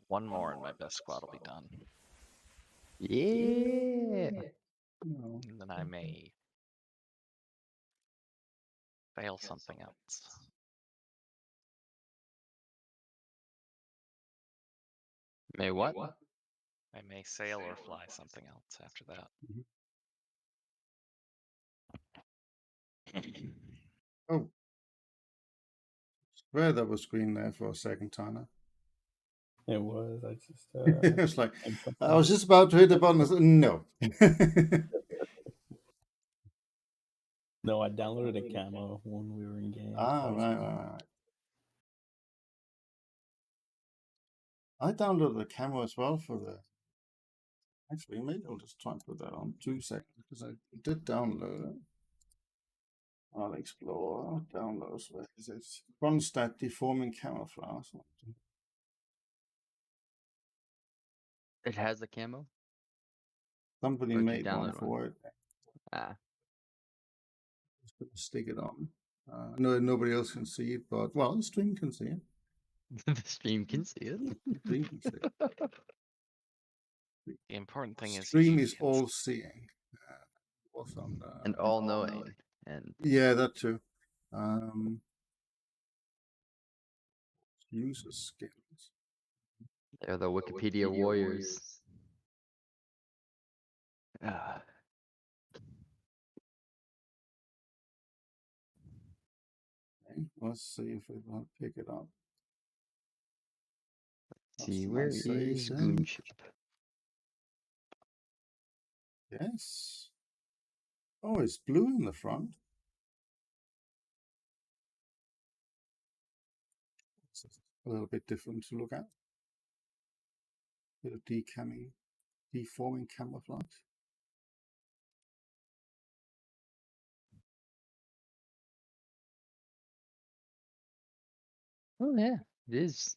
One more and my best squad will be done. Yeah. No. And then I may fail something else. May what? I may sail or fly something else after that. Oh. Swear that was green there for a second, Tana. It was. I just. It's like I was just about to hit the button. I said, no. No, I downloaded a camo when we were in game. Right. I downloaded the camera as well for the. Actually, maybe I'll just try and put that on 2 seconds because I did download it. I'll explore downloads. Where is it? Kronstadt deforming camouflage. It has the camo. Somebody Or did you made one download for it. Ah, Just gonna stick it on. No, nobody else can see it, but well, the stream can see it. the stream can see it. The stream can see it. The important thing is Stream you is can all seeing. What's on And all knowing. And Yeah, that too. User skills. they're the Wikipedia warriors. Ah. Okay, let's see if it will pick it up. See, where is Goonship? Yes. Oh, it's blue in the front. It's a little bit different to look at. Bit of deforming camouflage. Oh yeah, it is.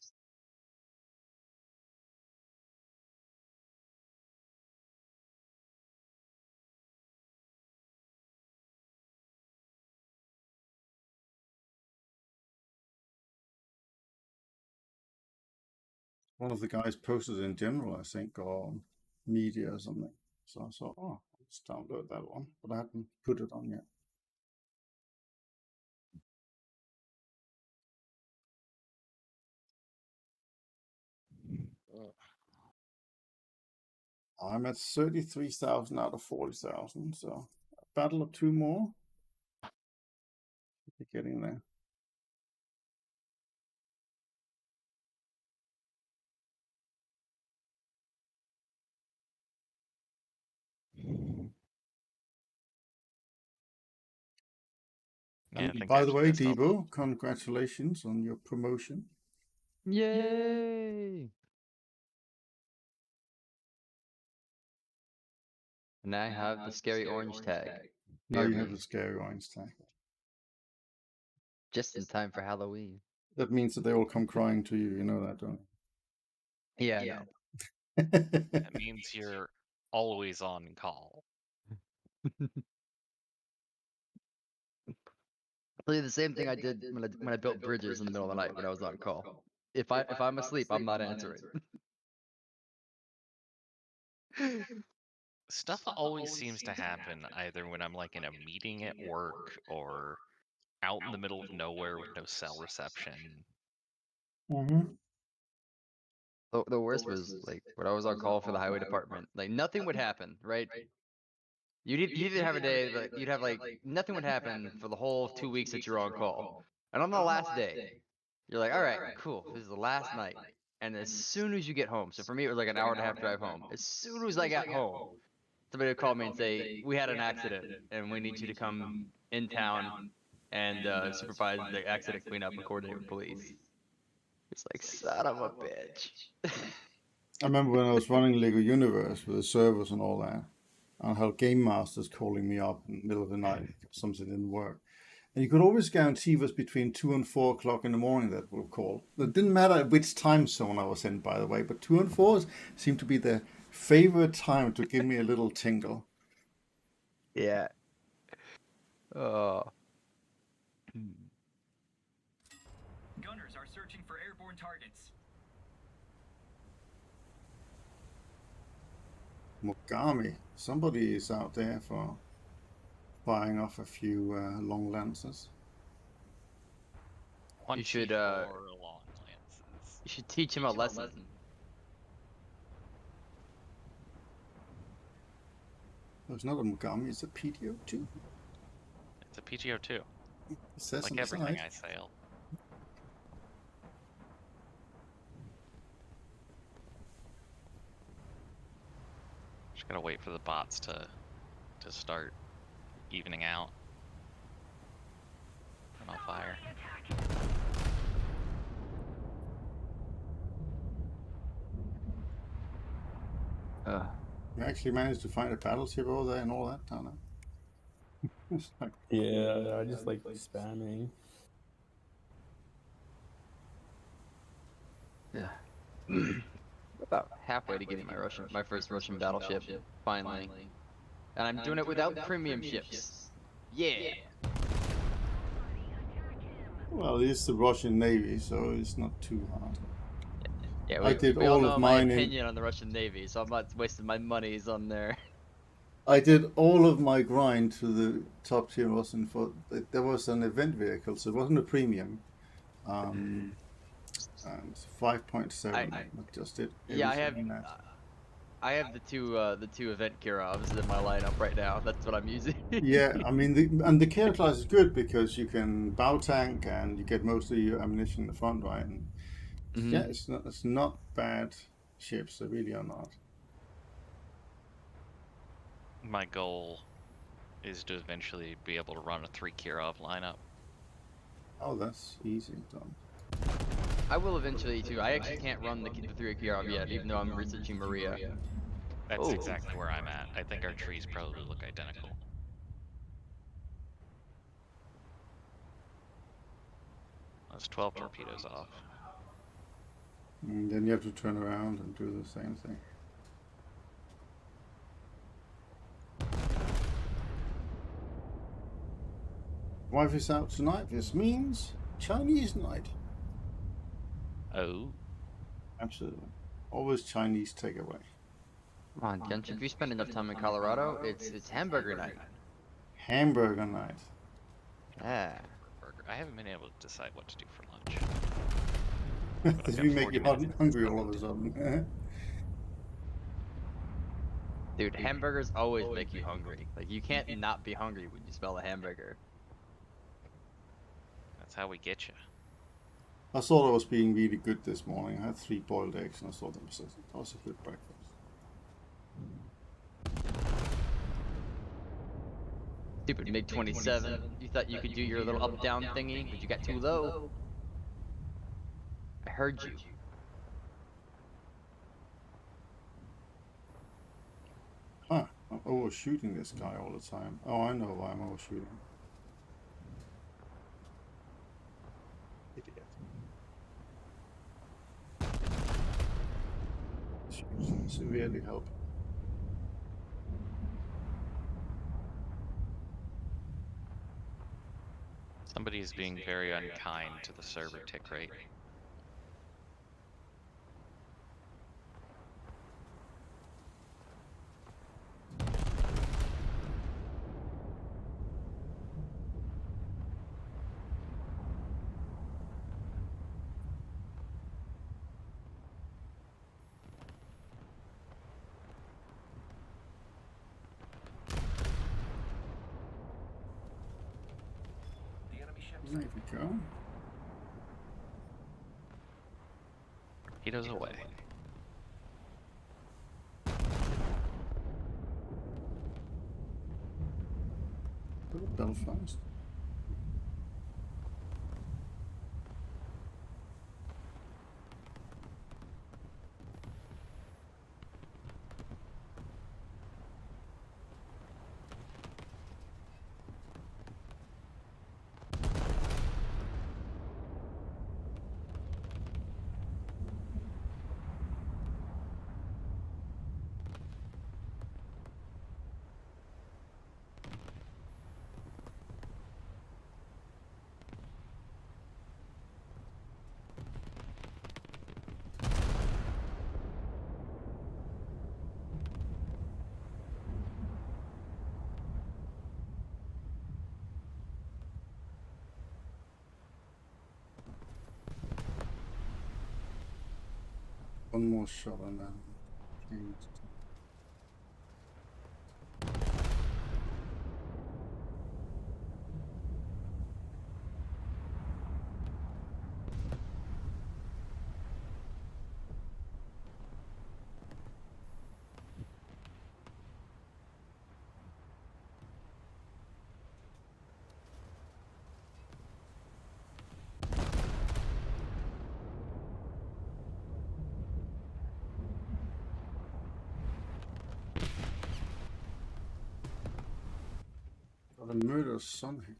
One of the guys posted in general, I think, or media or something. So I thought, oh, let's download that one, but I haven't put it on yet. I'm at 33,000 out of 40,000, so a battle of 2 more. Be getting there. Yeah, I And think by I the way, just missed all- Debo, congratulations on your promotion. Yay! And I have the scary orange tag. Now you Near have me. the scary orange tag. Just in time for Halloween. That means that they all come crying to you. You know that, don't Yeah, I know. you? That means you're always on call. I'll do the same thing I did when I built bridges in the middle of the night when I was on call. If I'm asleep, I'm not answering. Stuff always seems to happen either when I'm like in a meeting at work or out in the middle of nowhere with no cell reception. Mm-hmm. The worst was like when I was on call for the highway department. Like nothing would happen, right? You didn't have a day, but you'd have like nothing would happen for the whole 2 weeks that you're on call. And on the last day, you're like, all right, cool. This is the last night. And as soon as you get home, so for me it was like an hour-and-a-half drive home. As soon as I got home, somebody would call me and say, we had an accident and we need you to come in town and supervise the accident cleanup and coordinate with police. It's like, son of a bitch. I remember when I was running Lego Universe with the servers and all that, and how Game Master's calling me up in the middle of the night because something didn't work. And you could always guarantee it was between 2 and 4 o'clock in the morning that would call. It didn't matter which time zone I was in, by the way, but 2 and 4 seemed to be the favorite time to give me a little tingle. Yeah. Oh. Gunners are searching for airborne targets. Mogami. Somebody is out there for firing off a few long lances. You should, 24 long lances. You should teach him a lesson. No, it's not a Mogami, it's a PTO2. It's a PTO2. It says Like on the everything side. I sail. Just gotta wait for the bots to start evening out. And I'll fire. You actually managed to find a battleship over there and all that, Tana. It's like, Yeah, I just like spamming. Yeah. About halfway to getting my first Russian battleship, finally. And I'm doing it without premium ships. Yeah. well, it's the Russian Navy, so it's not too hard. Yeah, I did we all all know of my mine in. opinion on the Russian Navy, so I'm not wasting my monies on there. I did all of my grind to the top tier Russian for. There was an event vehicle, so it wasn't a premium. And 5.7. I just did Yeah, everything in that. I have the two event Kirovs in my lineup right now. That's what I'm using. Yeah, I mean, the Care class is good because you can bow tank and you get most of your ammunition in the front, right? And yeah, it's not bad ships. They really are not. My goal is to eventually be able to run a 3 Kirov lineup. Oh, that's easy done. I will eventually too. I actually can't run the 3 Kirov yet, even though I'm researching Maria. That's exactly where I'm at. I think our trees probably look identical. That's 12 torpedoes off. And then you have to turn around and do the same thing. Wife is out tonight. This means Chinese night. Oh. Absolutely. Always Chinese takeaway. Come on, Genshin, if you spend enough time in Colorado, it's hamburger night. Hamburger night. Yeah. Burger. I haven't been able to decide what to do for lunch. Did we make you hungry all of a sudden? Dude, hamburgers always make you hungry. Like, you can't not be hungry when you smell a hamburger. That's how we get you. I thought I was being really good this morning. I had 3 boiled eggs and I thought that was a good breakfast. Stupid MiG-27. You thought you could do your little up-down thingy, but you got too low. I heard you. Huh, I'm overshooting this guy all the time. Oh, I know why I'm overshooting. Idiot. This severely help. Somebody is being very unkind to the server tick rate. The enemy ships. There we go. Torpedoes away. Belfast. One more shot on that. The murder's son here.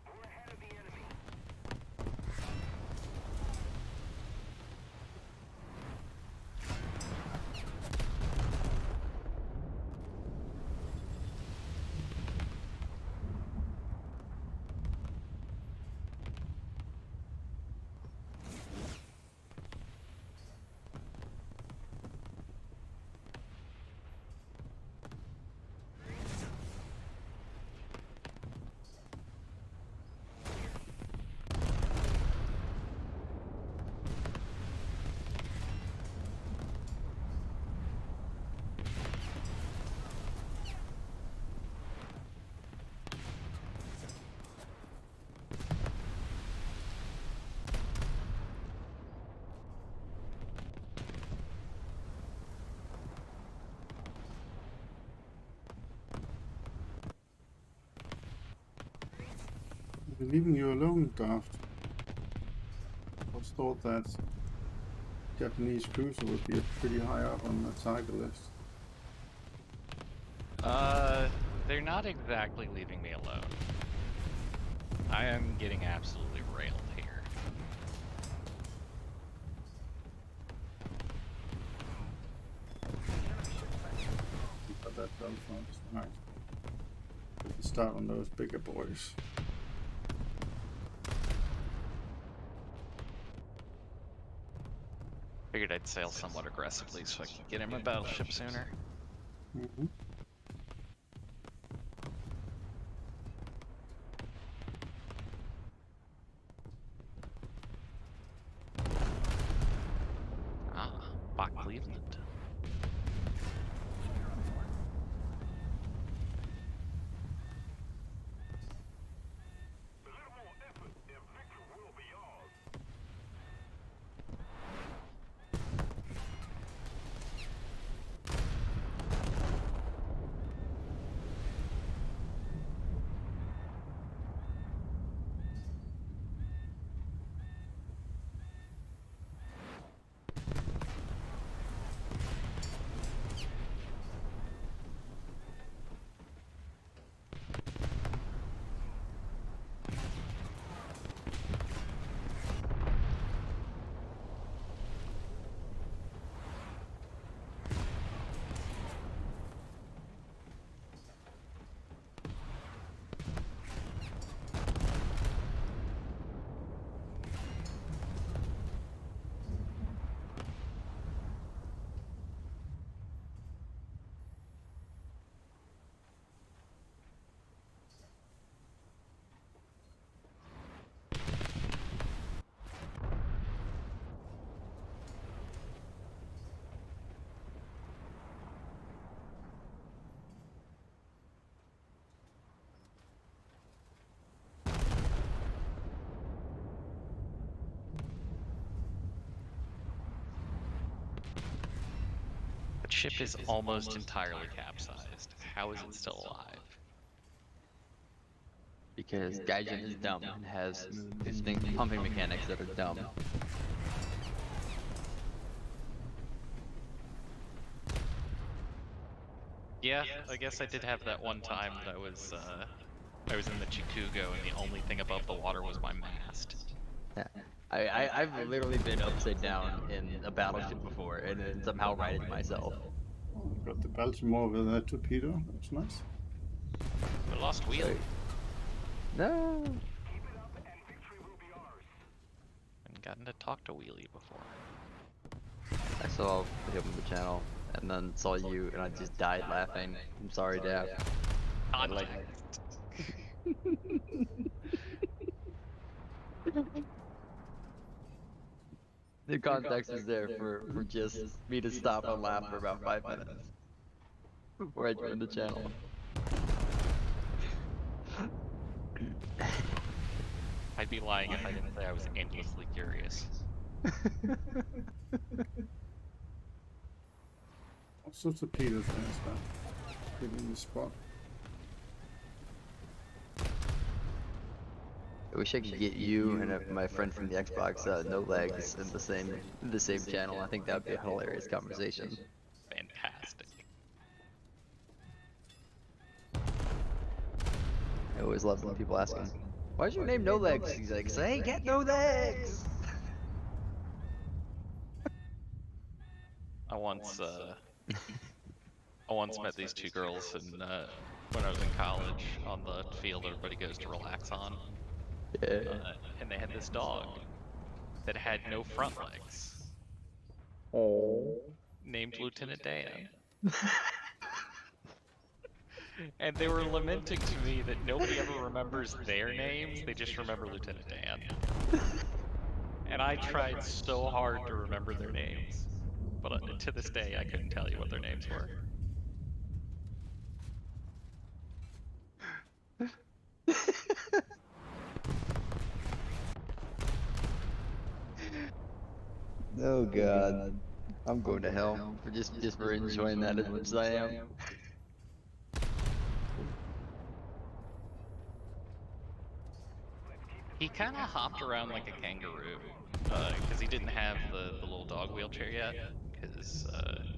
We're ahead of the enemy. We're leaving you alone, Daft. I was thought that Japanese cruiser would be pretty high up on the target list. They're not exactly leaving me alone. I am getting absolutely railed here. Got that done first. Alright. Let's start on those bigger boys. Figured I'd sail somewhat aggressively so I could get in my battleship sooner. Mm-hmm. Ah, Bach Cleveland. A little more effort and victory will be ours. The ship is almost entirely capsized. How is it still alive? Because Gaijin is dumb and has distinct pumping mechanics that are dumb. Yeah, I guess I did have that one time that I was in the Chikugo and the only thing above the water was my mast. Yeah. I've literally been upside down in a battleship before and then somehow righted myself. Oh, got the Baltimore with a torpedo. That's nice. We lost Wheelie. No. Keep it up and victory will be ours. I've gotten to talk to Wheelie before. I saw him on the channel and then saw you and I just died laughing. I'm sorry, Dad. Like, the context is there for just me to stop and laugh for about 5 minutes before I joined the channel. I'd be lying if I didn't say I was endlessly curious. So to Peter's there, so give him the spot. I wish I could get you and my friend from the Xbox, No Legs, in the same channel. I think that would be a hilarious conversation. Fantastic. I always love when people ask him, "Why's your name No Legs?" He's like, "'Cause I ain't got no legs." I once met these two girls and when I was in college on the field everybody goes to relax on. And they had this dog that had no front legs. Oh. Named Lieutenant Dan. And they were lamenting to me that nobody ever remembers their names, they just remember Lieutenant Dan. And I tried so hard to remember their names, but to this day I couldn't tell you what their names were. Oh God, I'm going to hell for just for enjoying that as much as I am. He kind of hopped around like a kangaroo, because he didn't have the little dog wheelchair yet, because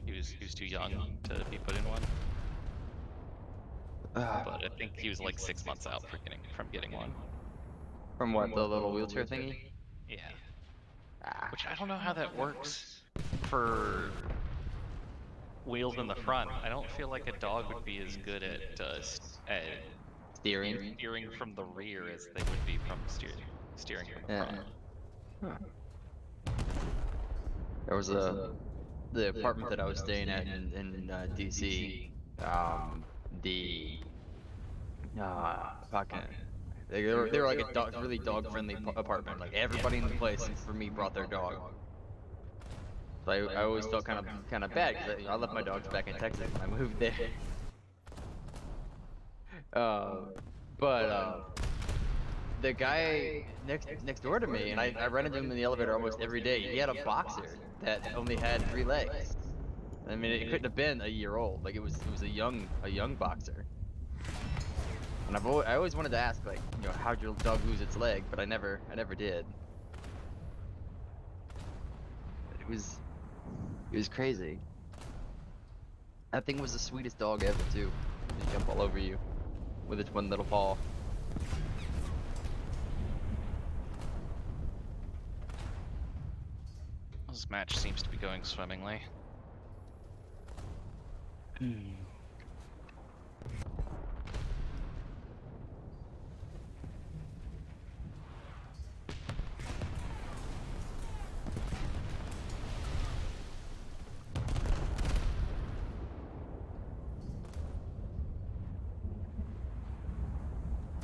he was too young to be put in one. But I think he was like 6 months out from getting one. From what, the little wheelchair thingy? Yeah. Ah. Which I don't know how that works for wheels in the front. I don't feel like a dog would be as good at Steering? steering from the rear as they would be from steering from the front. Huh. There was the apartment that I was staying at in DC. Fucking, they were like a really dog friendly apartment. Like everybody in the place for me brought their dog. So I always felt kind of bad because I left my dogs back in Texas when I moved there. But the guy next door to me, and I run into him in the elevator almost every day. He had a boxer that only had 3 legs. I mean, it couldn't have been a year old. Like it was a young boxer. And I always wanted to ask, like, you know, how'd your dog lose its leg? But I never did. It was crazy. That thing was the sweetest dog ever too. Just jump all over you with its one little paw. This match seems to be going swimmingly. I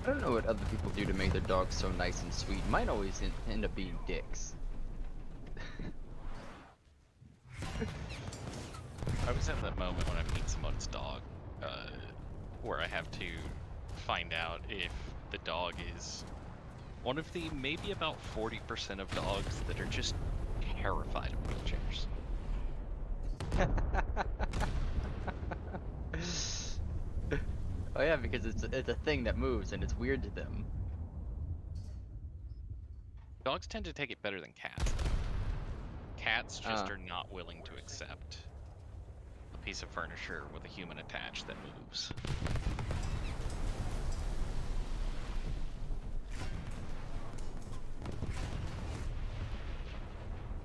don't know what other people do to make their dogs so nice and sweet. Mine always end up being dicks. I was at that moment when I meet someone's dog, where I have to find out if the dog is one of the maybe about 40% of dogs that are just terrified of wheelchairs. Oh yeah, because it's a thing that moves and it's weird to them. Dogs tend to take it better than cats, though. Cats just are not willing to accept a piece of furniture with a human attached that moves.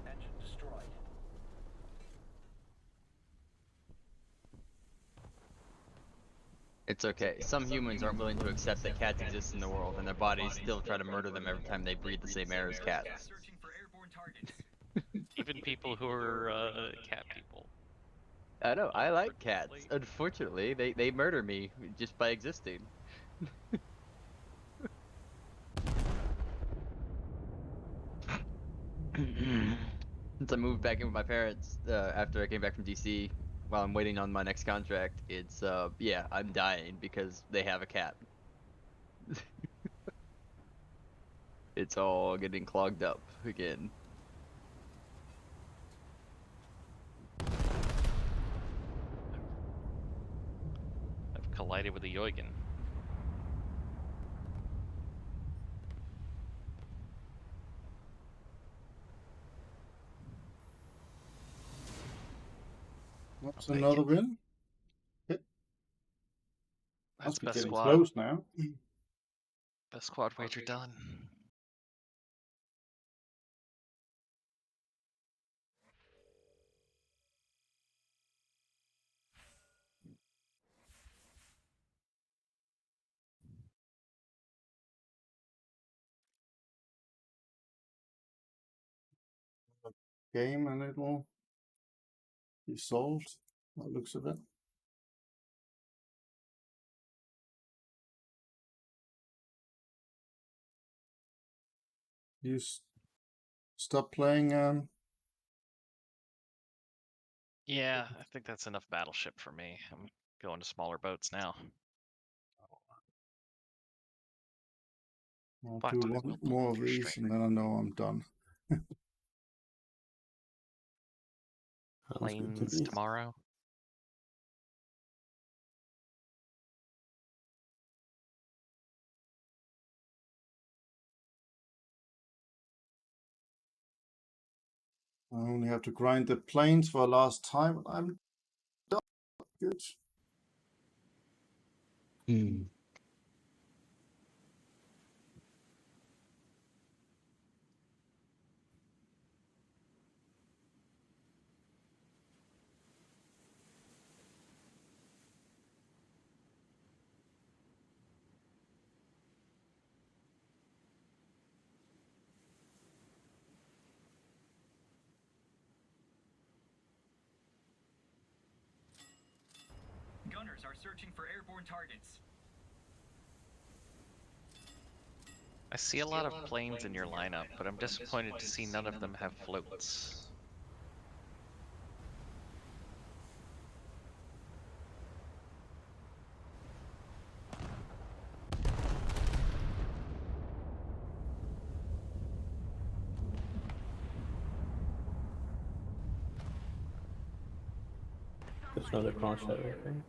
Engine destroyed. It's okay. Some humans aren't willing to accept that cats exist in the world, and their bodies still try to murder them every time they breathe the same air as cats. Searching for airborne targets. Even people who are cat people. I know, I like cats. Unfortunately, they murder me just by existing. Since I moved back in with my parents after I came back from DC, while I'm waiting on my next contract, it's yeah, I'm dying because they have a cat. It's all getting clogged up again. collided with a Yoigan. That's I'll take another it. win. That's Must be best getting squad. close now. Best squad wager done. Game and it will be solved. That looks of it. You stop playing. Yeah, I think that's enough battleship for me. I'm going to smaller boats now. I'll But do I one will more of your these, stream. and then I know I'm done. Sounds good to Planes me. tomorrow. I only have to grind the planes for a last time, and I'm done. Good. Gunners are searching for airborne targets. I see a lot of planes in your lineup, but I'm disappointed to see none of them have floats. That's another cross shadow, I think.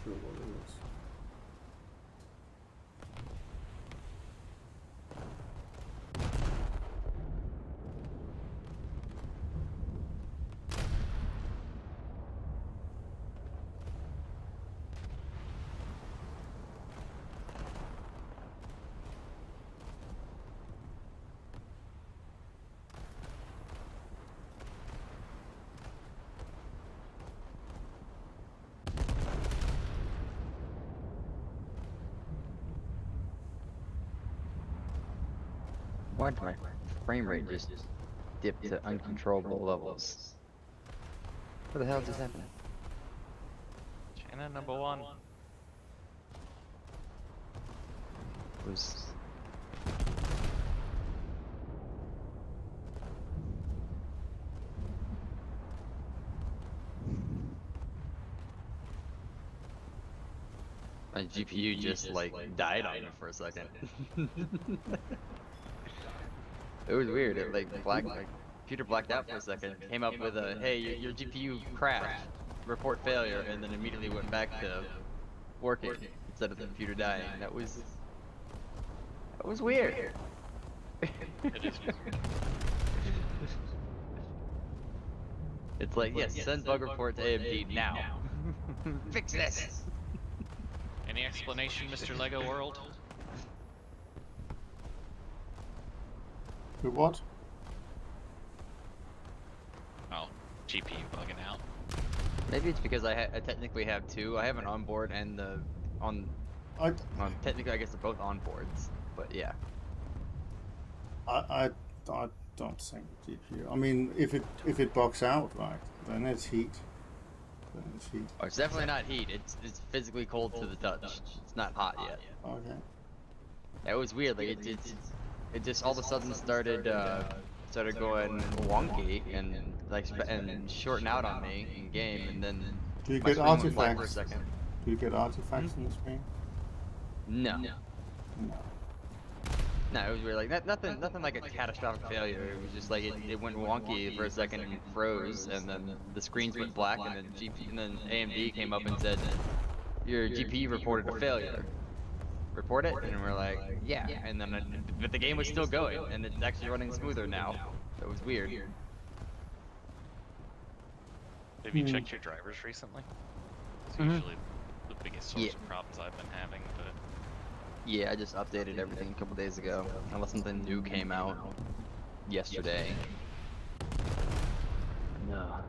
Sure what it is. Why did my frame rate just dip to uncontrollable levels? What the hell just happened? China #1. Was my GPU just like died on me for a second. It was weird. It like computer blacked out for a second. Came up with a hey, your GPU crashed, report failure, and then immediately went back to working instead of the computer dying. That was weird. It is weird. It's like yes, send bug report to AMD now. Fix this. Any explanation, Mr. Lego World? The what? Oh, GPU bugging out. Maybe it's because I technically have two. I have an onboard and the technically I guess they're both onboards, but yeah. I don't think GPU. I mean, if it bugs out, right, then it's heat. Oh, it's definitely not heat. It's physically cold to the touch. It's not hot yet. Okay. That was weird. Like it just all of a sudden started going wonky and and shorting out on me in game, and then Do you my get screen went black for a artifacts? second. Do you get artifacts on the screen? No. No. No, it was weird. Like nothing like a catastrophic failure. It was just like it went wonky for a second and froze, and then the screens went black, and then AMD came up and said, "Your GPU reported a failure. Report it." And we're like, "Yeah." And then but the game was still going, and it's actually running smoother now. So it was weird. Have you checked your drivers recently? It's usually the biggest source of problems I've been having, but Yeah, I just updated everything a couple days ago. Unless something new came out yesterday. No.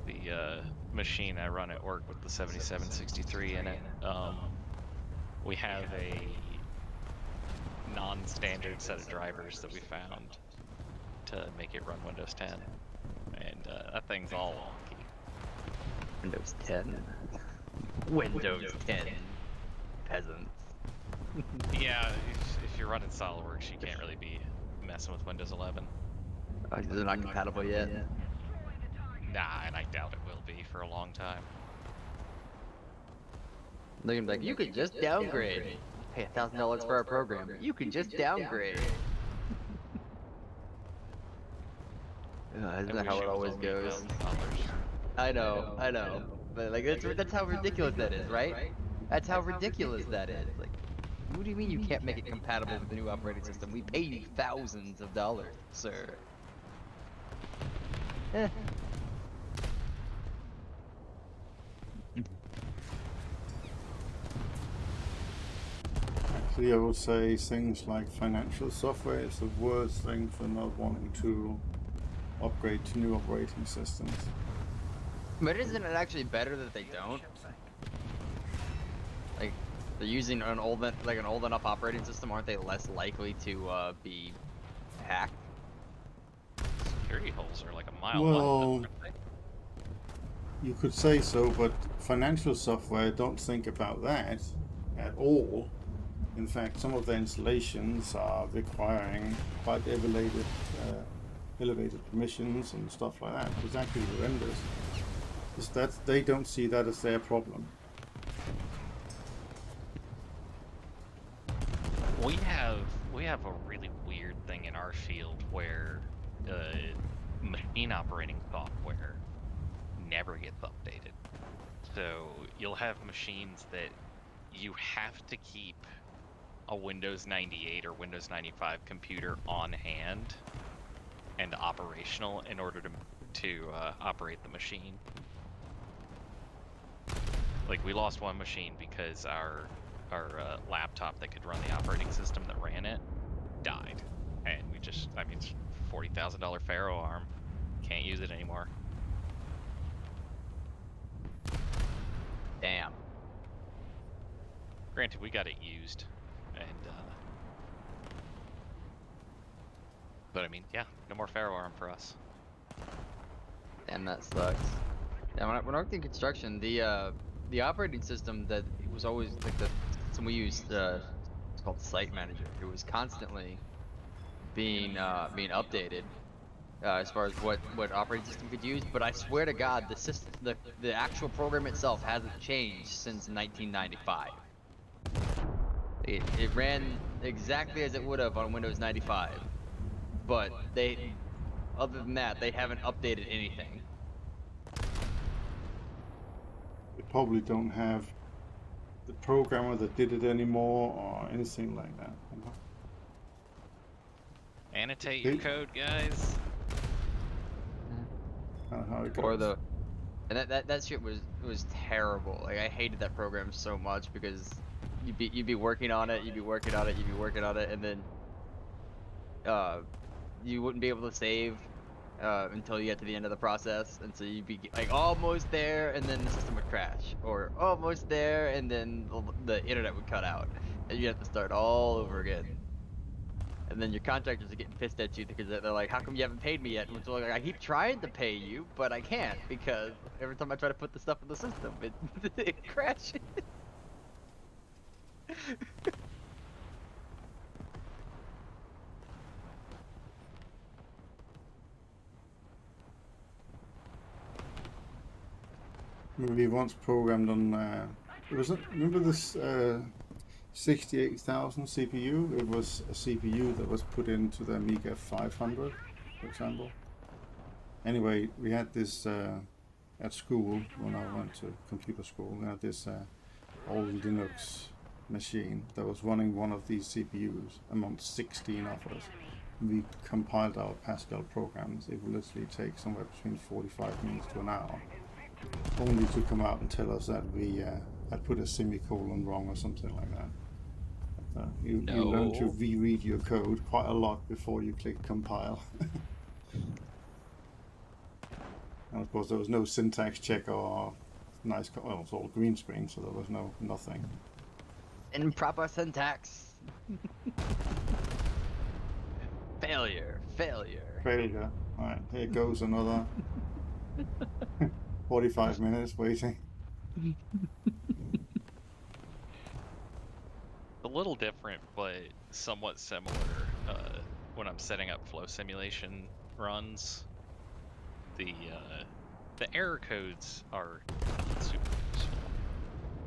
the machine I run at work with the 7763 in it, we have a non-standard set of drivers that we found to make it run Windows 10, and that thing's all wonky. Windows 10? Windows 10. Peasants. Yeah, if you're running SolidWorks, you can't really be messing with Windows 11. Oh, they're not compatible yet? Nah, and I doubt it will be for a long time. They're gonna be like, you could just downgrade. Pay $1,000 for our program. You can just downgrade. Isn't that how it always goes? I know. But like that's how ridiculous that is, right? That's how ridiculous that is. Like, what do you mean you can't make it compatible with the new operating system? We pay you thousands of dollars, sir. Eh. Actually, I would say things like financial software is the worst thing for not wanting to upgrade to new operating systems. But isn't it actually better that they don't? Like, they're using an old enough operating system, aren't they less likely to be hacked? Security holes are like a mile Well, long. you could say so, but financial software don't think about that at all. In fact, some of the installations are requiring quite elevated permissions and stuff like that. It's actually horrendous. Is that they don't see that as their problem. We have a really weird thing in our field where machine operating software never gets updated. So you'll have machines that you have to keep a Windows 98 or Windows 95 computer on hand and operational in order to operate the machine. Like, we lost one machine because our laptop that could run the operating system that ran it died, and we just, I mean, it's $40,000 Faro arm, can't use it anymore. Damn. Granted, we got it used, and but I mean, yeah, no more Faro arm for us. Damn, that sucks. Yeah, when I worked in construction, the operating system that was always like the system we used, it's called Site Manager. It was constantly being updated as far as what operating system could use. But I swear to God, the system, the actual program itself hasn't changed since 1995. It ran exactly as it would have on Windows 95, but other than that, they haven't updated anything. They probably don't have the programmer that did it anymore or anything like that. You know? Annotate your code, guys. How it goes. Or and that shit was terrible. Like, I hated that program so much because you'd be working on it, and then you wouldn't be able to save until you get to the end of the process, and so you'd be like almost there, and then the system would crash, or almost there, and then the internet would cut out, and you have to start all over again. And then your contractors are getting pissed at you because they're like, "How come you haven't paid me yet?" And it's like, "I keep trying to pay you, but I can't because every time I try to put the stuff in the system, it crashes." Maybe once programmed on. Remember this 68,000 CPU. It was a CPU that was put into the Amiga 500, for example. Anyway, we had this at school when I went to computer school. We had this old Linux machine that was running one of these CPUs among 16 of us. We compiled our Pascal programs. It would literally take somewhere between 45 minutes to an hour, only to come out and tell us that we had put a semicolon wrong or something like that. But, you learn to reread your code quite a lot before you click compile. And of course there was no syntax check or nice, well, it was all green screen, so there was nothing. Improper syntax. Failure. Failure. Alright, here goes another 45 minutes waiting. A little different, but somewhat similar when I'm setting up flow simulation runs. The error codes are not super useful,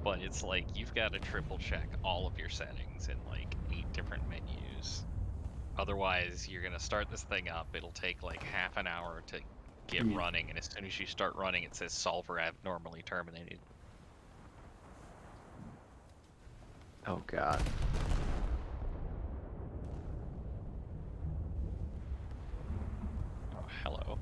but it's like you've got to triple check all of your settings in like 8 different menus. Otherwise, you're gonna start this thing up. It'll take like half an hour to get running, and as soon as you start running, it says solver abnormally terminated. Oh god. Oh, hello.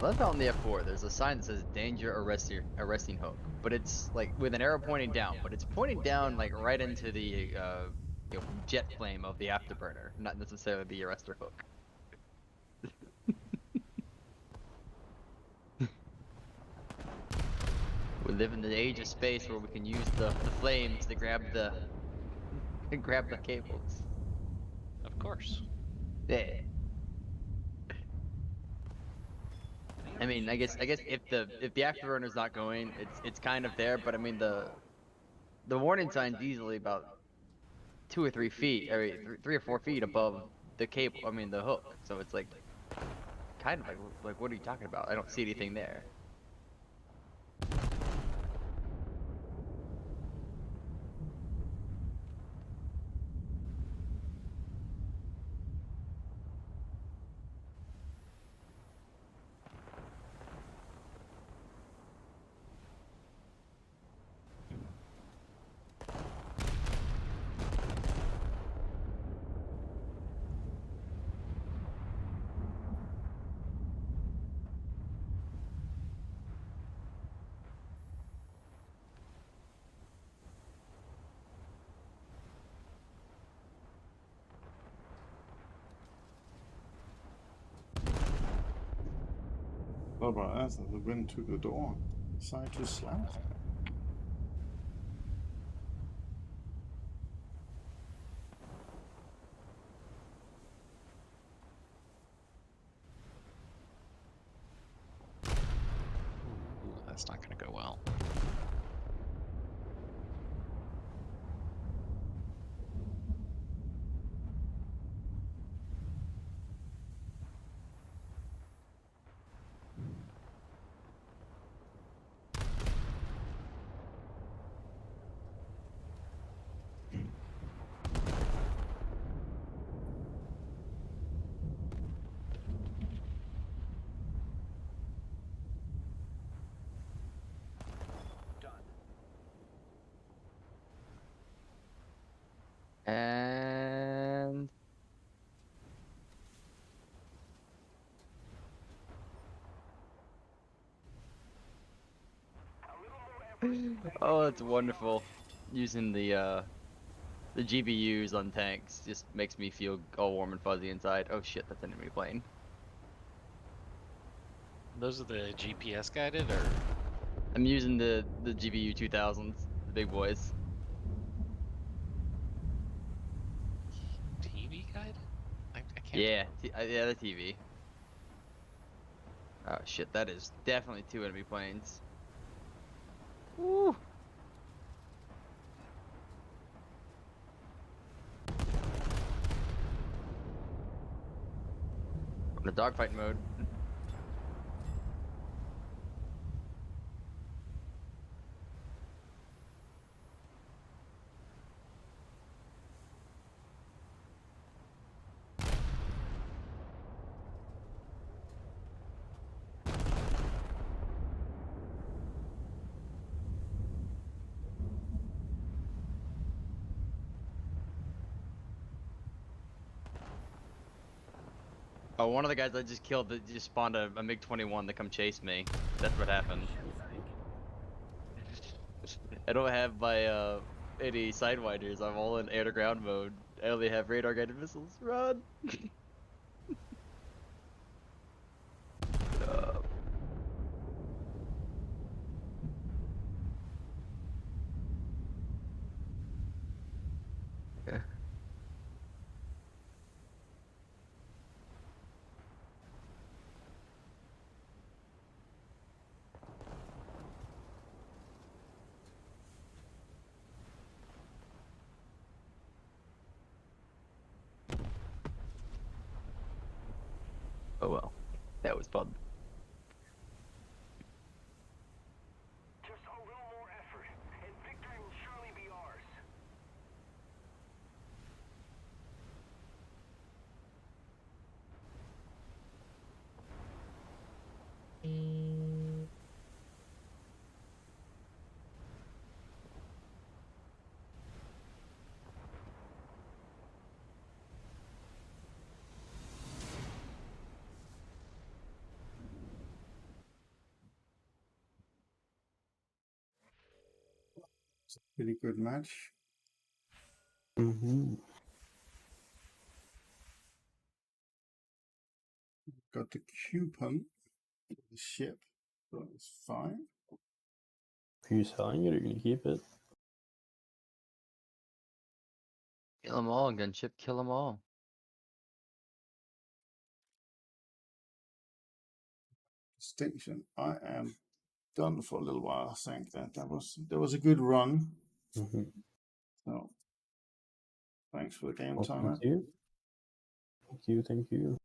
I love how on the F4 there's a sign that says danger arresting hook, but it's like with an arrow pointing down, but it's pointing down like right into the you know, jet flame of the afterburner, not necessarily the arrestor hook. We live in the age of space where we can use the flames to grab the cables. Of course. Yeah. I mean, I guess if the afterburner's not going, it's kind of there, but I mean the warning sign's easily about 2 or 3 feet, or 3 or 4 feet above the cable. I mean the hook. So it's like kind of like what are you talking about? I don't see anything there. What about that? The wind took the door. Decided to slam it. Ooh, that's not gonna go well. And oh, it's wonderful. Using the GBUs on tanks just makes me feel all warm and fuzzy inside. Oh shit, that's an enemy plane. Those are the GPS guided, or I'm using the GBU 2000s, the big boys. TV guided? I can't. Yeah, yeah, the TV. Oh shit, that is definitely 2 enemy planes. Woo! The dogfight mode. Oh, one of the guys I just killed that just spawned a MiG-21 to come chase me. That's what happened. I don't have my any sidewinders. I'm all in air-to-ground mode. I only have radar-guided missiles. Run! Okay. Oh well, that was fun. Just a little more effort, and victory will surely be ours. It's a pretty good match. Mm-hmm. Got the coupon, the ship, so it's fine. Are you selling it or are you gonna keep it? Kill them all, gunship. Kill them all. Distinction. I am done for a little while. I think that was a good run. Mm-hmm. So thanks for the game Well, time. thank you. Thank you.